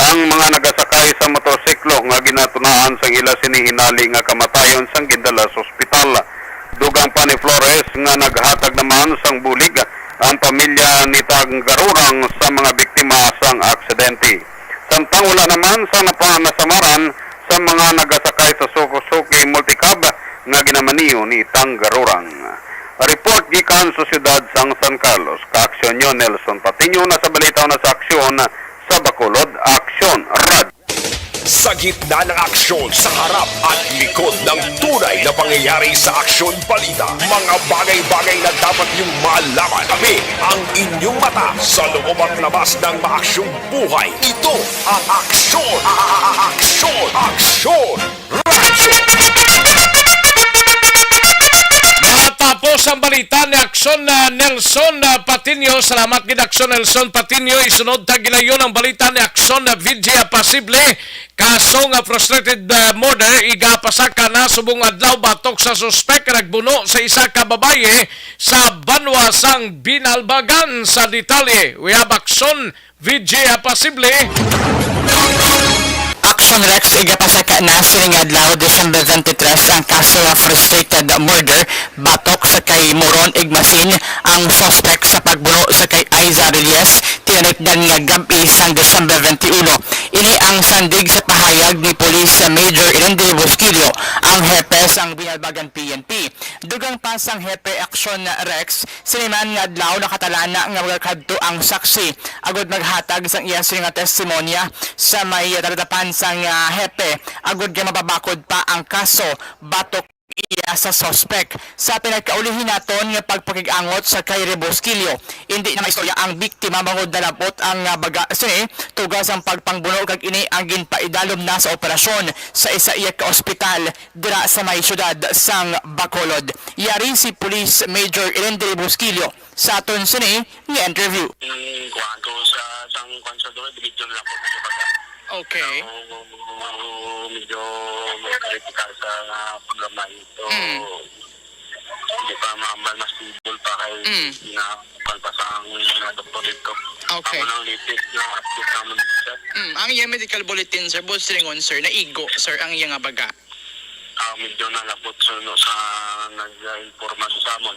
ang mga nagasakay sa motorsiklo nga ginatunaan sang ila sinihinali nga kamatayon sang gindala sa ospital. Dugang pa ni Flores nga naghatag naman sang bulig ang pamilya ni Tangarurang sa mga biktima sang aksidente. Samtang wala naman sa napanasamaran sa mga nagasakay sa Suzuki Multicab nga ginamaniyo ni Tangarurang. Report gikan sa siyudad sang San Carlos. Ka-aksyon nyo Nelson Patiño na sa balitaw na sa aksyon sa Bacolod. Aksyon Rad. Sa gitna ng aksyon, sa harap at likod ng tunay na pangyayari sa aksyon balita, mga bagay-bagay na dapat niyong malaman. Kami ang inyong mata sa loob at labas ng maaksyong buhay. Ito ang aksyon! Aksyon! Aksyon! Radyo! Matapos ang balita ni Aksyon Nelson Patiño, salamat gid Aksyon Nelson Patiño. Isunod ta gilayon ang balita ni Aksyon Vidya Pasible. Kaso nga frustrated murder igapasaka na subong adlaw batok sa suspek nagbuno sa isa ka babaye sa Banwa sang Binalbagan. Sa detalye, we have Aksyon Vidya Pasible. Action Rex, igapasaka na sining adlaw December 23 ang kaso ng frustrated murder batok sa kay Moron Igmasin ang suspect sa pagbuno sa kay Aiza Reyes tinigdan nga gabi sang December 21. Ini ang sandig sa pahayag ni Police Major Irende Busquillo, ang hepe sang Binalbagan PNP. Dugang pa sang hepe Action Rex, siniman nga adlaw nakatalana nga magkadto ang saksi agud maghatag sang iya nga testimonya sa may taradapan sang hepe agud kay mababakod pa ang kaso batok iya sa suspect. Sa pinagkaulihin naton nga pagpakigangot sa kay Rebosquillo, hindi na maistorya ang biktima bangod nalabot ang baga sini tugas ang pagpangbuno kag ini ang ginpaidalom na sa operasyon sa isa iya ka ospital dira sa may syudad sang Bacolod. Yari si Police Major Irende Rebosquillo sa aton sini nga interview. Kuanto sa sang konsultor video lang po baga. Okay. Medyo critical sa programa ito. Hindi pa maambal mas stable pa kay na palpasang doktor dito. Okay. Ako nang litik na update naman dito. Ang iyang medical bulletin, sir, boss ringon, sir, na igo, sir, ang iyang baga. Medyo nalabot sa nag-informa sa amon.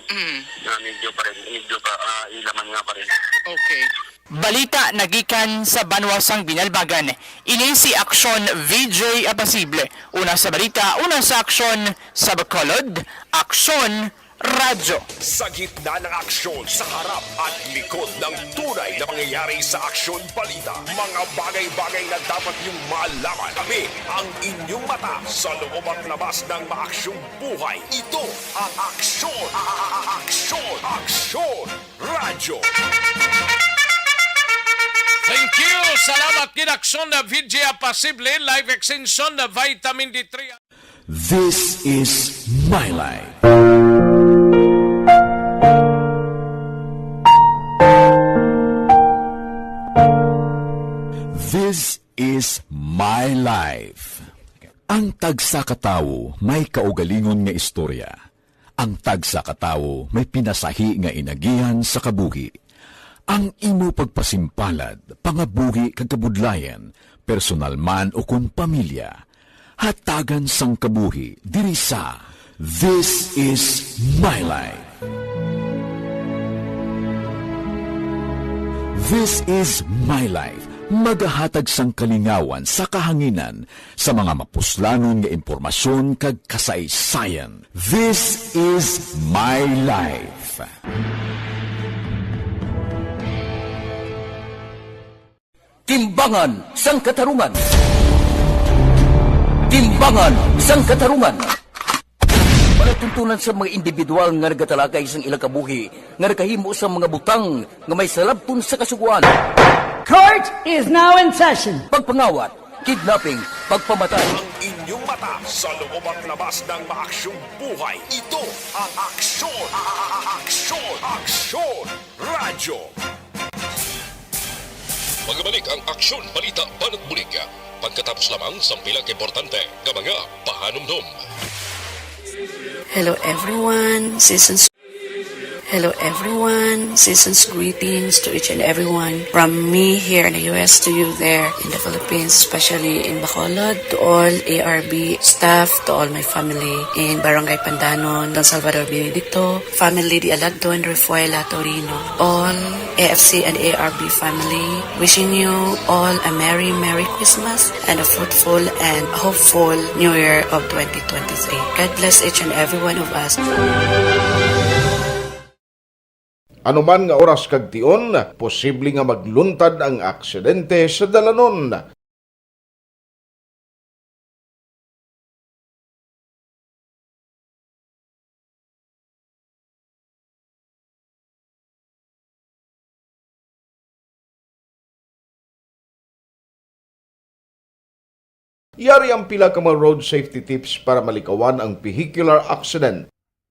Na medyo pa rin, ilaman nga pa rin. Okay. Balita nagikan sa Banwasang Binalbagan. Ini si Aksyon VJ Apasible. Una sa balita, una sa aksyon sa Bacolod. Aksyon Radyo. Sa gitna ng aksyon, sa harap at likod ng tunay na pangyayari sa aksyon balita, mga bagay-bagay na dapat niyong malaman. Kami ang inyong mata sa loob at labas ng maaksyong buhay. Ito ang aksyon! Aksyon! Aksyon! Radyo! Thank you. Salamat kid Aksyon Vidya Pasible, live extension na vitamin D3. This is my life. This is My Life. Ang tagsa katawo may kaugalingon nga istorya. Ang tagsa katawo may pinasahi nga inagihan sa kabuhi. Ang imo pagpasimpalad, pangabuhi kag kabudlayan, personal man o kung pamilya, hatagan sang kabuhi diri sa This is My Life. This is My Life. Magahatag sang kalingawan sa kahanginan sa mga mapuslanon nga impormasyon kag kasaysayan. This is My Life. Timbangan sang katarungan. Timbangan sang katarungan. Palatuntunan sa mga individual nga nagatalakay sang ilang kabuhi nga nakahimo sa mga butang nga may salabton sa kasuguan. Court is now in session. Pagpangawat, kidnapping, pagpamatay. Ang inyong mata sa loob at labas ng maaksyong buhay. Ito ang Aksyon! Aksyon! Aksyon! Radyo! Magbalik ang Aksyon Balita Banat Bulig. Pagkatapos lamang sa pilang importante ng mga pahanumdum. Hello everyone, Hello everyone, season's greetings to each and everyone from me here in the US to you there in the Philippines, especially in Bacolod, to all ARB staff, to all my family in Barangay Pandanon, Don Salvador Benedicto, family Di Alagdo and Refuela Torino, all AFC and ARB family, wishing you all a Merry Christmas and a fruitful and hopeful New Year of 2023. God bless each and every one of us. Anuman nga oras kag tion, posible nga magluntad ang aksidente sa dalanon. Yari ang pila ka mga road safety tips para malikawan ang vehicular accident.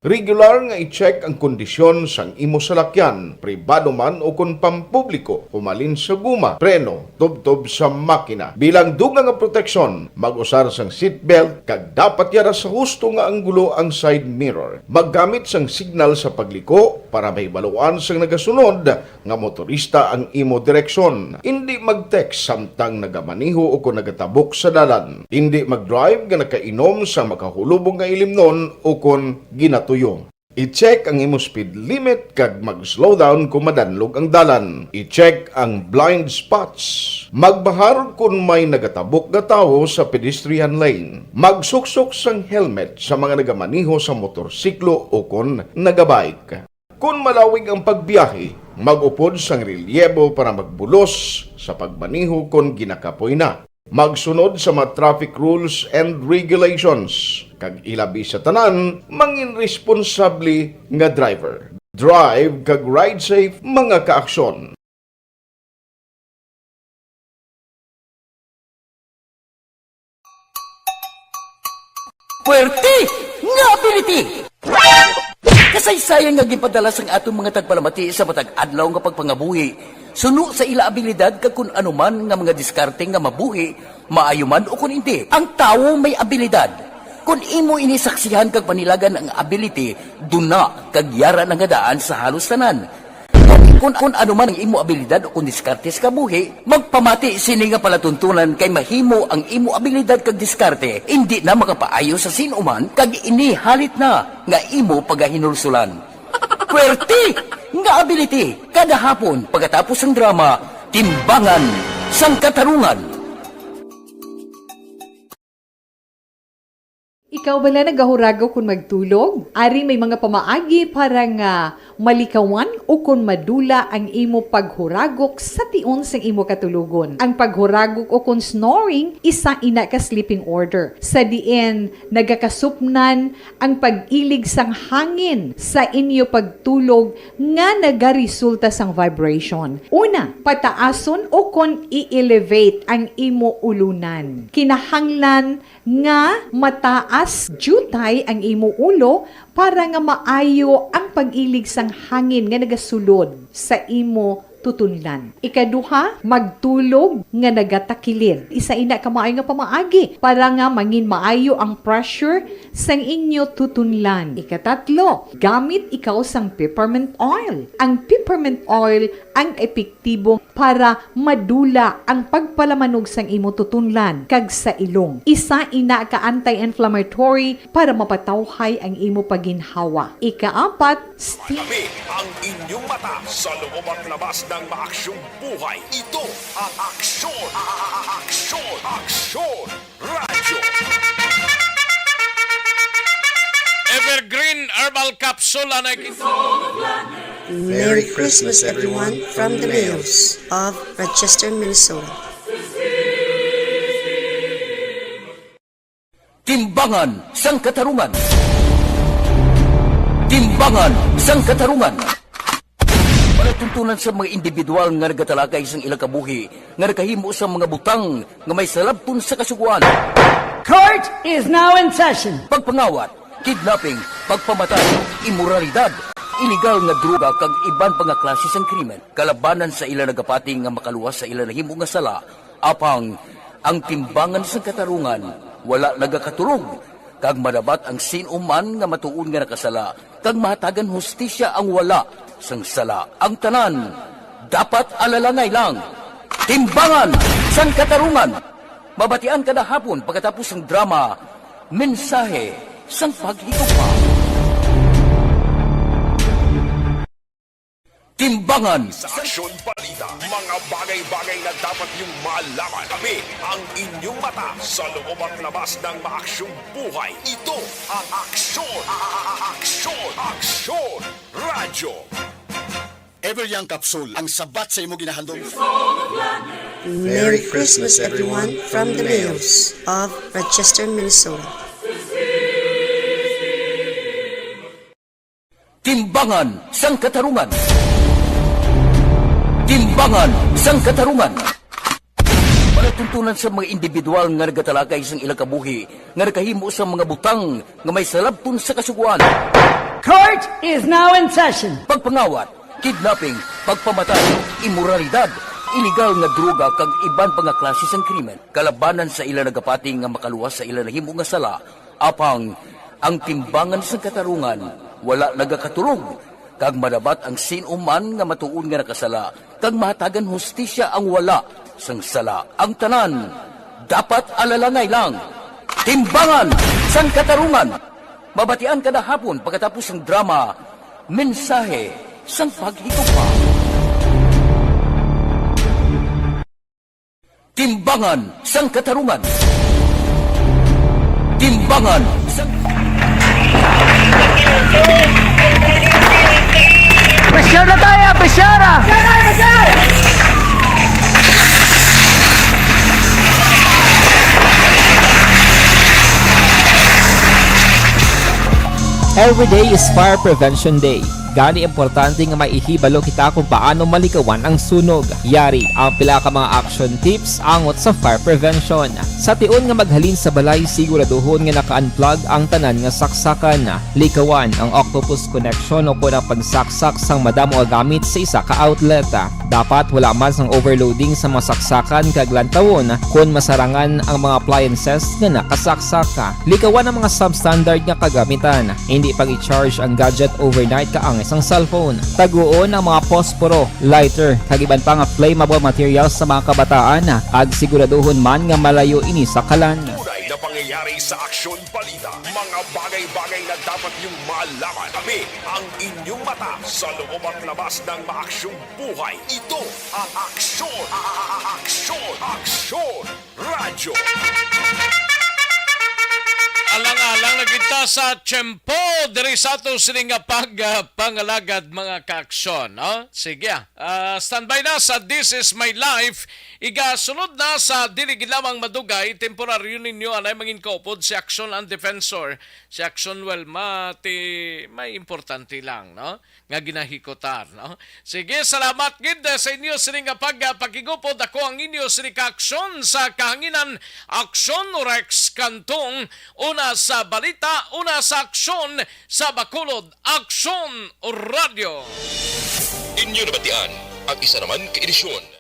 Regular nga i-check ang kondisyon sang imo salakyan, pribado man o kung pampubliko, humalin sa guma, preno, tubtob sa makina. Bilang dugang nga proteksyon, mag-usar sang seatbelt, kag dapat yara sa husto nga anggulo ang side mirror. Maggamit sang signal sa pagliko para may baluan sang nagasunod nga motorista ang imo direksyon. Hindi mag-text samtang nagamaniho o kung nagatabok sa dalan. Hindi mag-drive nga nakainom sa makahulubong nga ilimnon o kung ginatuyo. I-check ang imo speed limit kag mag-slow down kung madanlog ang dalan. I-check ang blind spots. Magbahar kung may nagatabok nga tawo sa pedestrian lane. Magsuksok sang helmet sa mga nagamaniho sa motorsiklo o kung nagabike. Kung malawig ang pagbiyahe, mag-upod sang relyebo para magbulos sa pagbaniho kung ginakapoy na. Magsunod sa mga traffic rules and regulations. Kag ilabi sa tanan, mangin responsable nga driver. Drive kag ride safe mga kaaksyon. Puwerte nga ability! Kasaysayan nga gipadala sang atong mga tagpalamati sa matag adlaw nga pagpangabuhi. Suno sa ila abilidad kag kun anuman nga mga diskarte nga mabuhi, maayo man o kun hindi. Ang tawo may abilidad. Kung imo inisaksihan kag panilagan ang ability, duna kag yara nga daan sa halos tanan. Kung anuman ang imo abilidad o kun diskarte sa kabuhi, magpamati sini nga palatuntunan kay mahimo ang imo abilidad kag diskarte, hindi na makapaayo sa sinuman kag inihalit na nga imo pagahinulsulan. Puwerte nga ability kada hapon pagkatapos ng drama, Timbangan sang Katarungan. Ikaw bala nagahuragaw kung magtulog? Ari may mga pamaagi para nga malikawan o kung madula ang imo paghuragok sa tion sang imo katulugon. Ang paghuragok o kung snoring, isa ina ka sleeping order. Sa diin, nagakasupnan ang pag-ilig sang hangin sa inyo pagtulog nga nagaresulta sang vibration. Una, pataason o kung i-elevate ang imo ulunan. Kinahanglan nga mataas jutay ang imo ulo para nga maayo ang pag-ilig sang hangin nga nagasulod sa imo tutunlan. Ikaduha, magtulog nga nagatakilid. Isa ina ka maayo nga pamaagi para nga mangin maayo ang pressure sang inyo tutunlan. Ikatatlo, gamit ikaw sang peppermint oil. Ang peppermint oil ang epektibo para madula ang pagpalamanog sang imo tutunlan kag sa ilong. Isa ina ka anti-inflammatory para mapatawhay ang imo paginhawa. Ikaapat, Kami ang inyong mata sa loob at labas ng maaksyong buhay. Ito ang Aksyon! Aksyon! Aksyon! Radyo! Evergreen Herbal Capsule na Merry Christmas, everyone, from the Mayos of Rochester, Minnesota. Timbangan sang katarungan. Timbangan sang katarungan. Palatuntunan sa mga individual nga nagatalakay sang ilang kabuhi nga nakahimo sa mga butang nga may salabton sa kasuguan. Court is now in session. Pagpangawat, kidnapping, pagpamatay, imoralidad, illegal nga droga kag iban pa nga klase sang krimen kalabanan sa ila nagapati nga makaluwas sa ila nahimo nga sala apang ang timbangan sa katarungan wala nagakatulog kag madabat ang sinuman nga matuon nga nakasala kag mahatagan hustisya ang wala sang sala ang tanan dapat alalangay lang timbangan sang katarungan mabatian kada hapon pagkatapos ng drama mensahe sang paghigugma. Timbangan Sa Aksyon Balita, mga bagay-bagay na dapat niyong malaman. Kami ang inyong mata sa loob at labas ng maaksyong buhay. Ito ang Aksyon! Aksyon! Aksyon! Radyo! Everyang Capsule, ang sabat sa imo ginahandog. Merry Christmas, everyone, from the Mayos of Rochester, Minnesota. Timbangan sang katarungan. Timbangan sang katarungan. Palatuntunan sa mga individual nga nagatalakay sang ilang kabuhi nga nakahimo sa mga butang nga may salabton sa kasuguan. Court is now in session. Pagpangawat, kidnapping, pagpamatay, imoralidad, illegal nga droga kag iban pa nga klase sang krimen kalabanan sa ila nagapati nga makaluwas sa ila nahimo nga sala apang ang timbangan sang katarungan wala nagakatulog kag madabat ang sinuman nga matuon nga nakasala kag mahatagan hustisya ang wala sang sala ang tanan dapat alalangay lang timbangan sang katarungan mabatian kada hapon pagkatapos ng drama mensahe sang paghigugma. Timbangan sang katarungan. Timbangan sang Presyar na tayo! Presyara! Every day is Fire Prevention Day. Gani importante nga maihibalo kita kung paano malikawan ang sunog. Yari ang pila ka mga action tips angot sa fire prevention. Sa tion nga maghalin sa balay, siguraduhon nga naka-unplug ang tanan nga saksakan. Likawan ang octopus connection o ang pagsaksak sang madamo nga gamit sa isa ka outlet. Dapat wala man sang overloading sa mga saksakan kag lantawon kung masarangan ang mga appliances nga nakasaksaka. Likawan ang mga substandard nga kagamitan. Hindi pag i-charge ang gadget overnight kaang isang cellphone. Taguon ang mga posporo, lighter, kag iban pa nga flammable materials sa mga kabataan ag siguraduhon man nga malayo ini sa kalan. Tunay na pangyayari sa Aksyon Balita, mga bagay-bagay na dapat niyong malaman. Kami ang inyong mata sa loob at labas ng maaksyong buhay. Ito ang Aksyon! Aksyon! Aksyon! Radyo! Alang-alang na kita sa tiyempo diri sa ato sining pangalagad mga kaaksyon. No? Sige, standby na sa This Is My Life. Igasunod na sa dili lamang madugay, temporaryo ninyo anay mangin kaupod si Action and Defensor. Si Action, well, may importante lang, no? Nga ginahikotar, no? Sige, salamat gid sa inyo sining pagkigupod. Ako ang inyo sining ka-aksyon sa kahanginan. Aksyon Rex Kantong. Una sa balita, una sa aksyon sa Bacolod. Aksyon Radio. Inyo nabatian Ang isa naman ka edisyon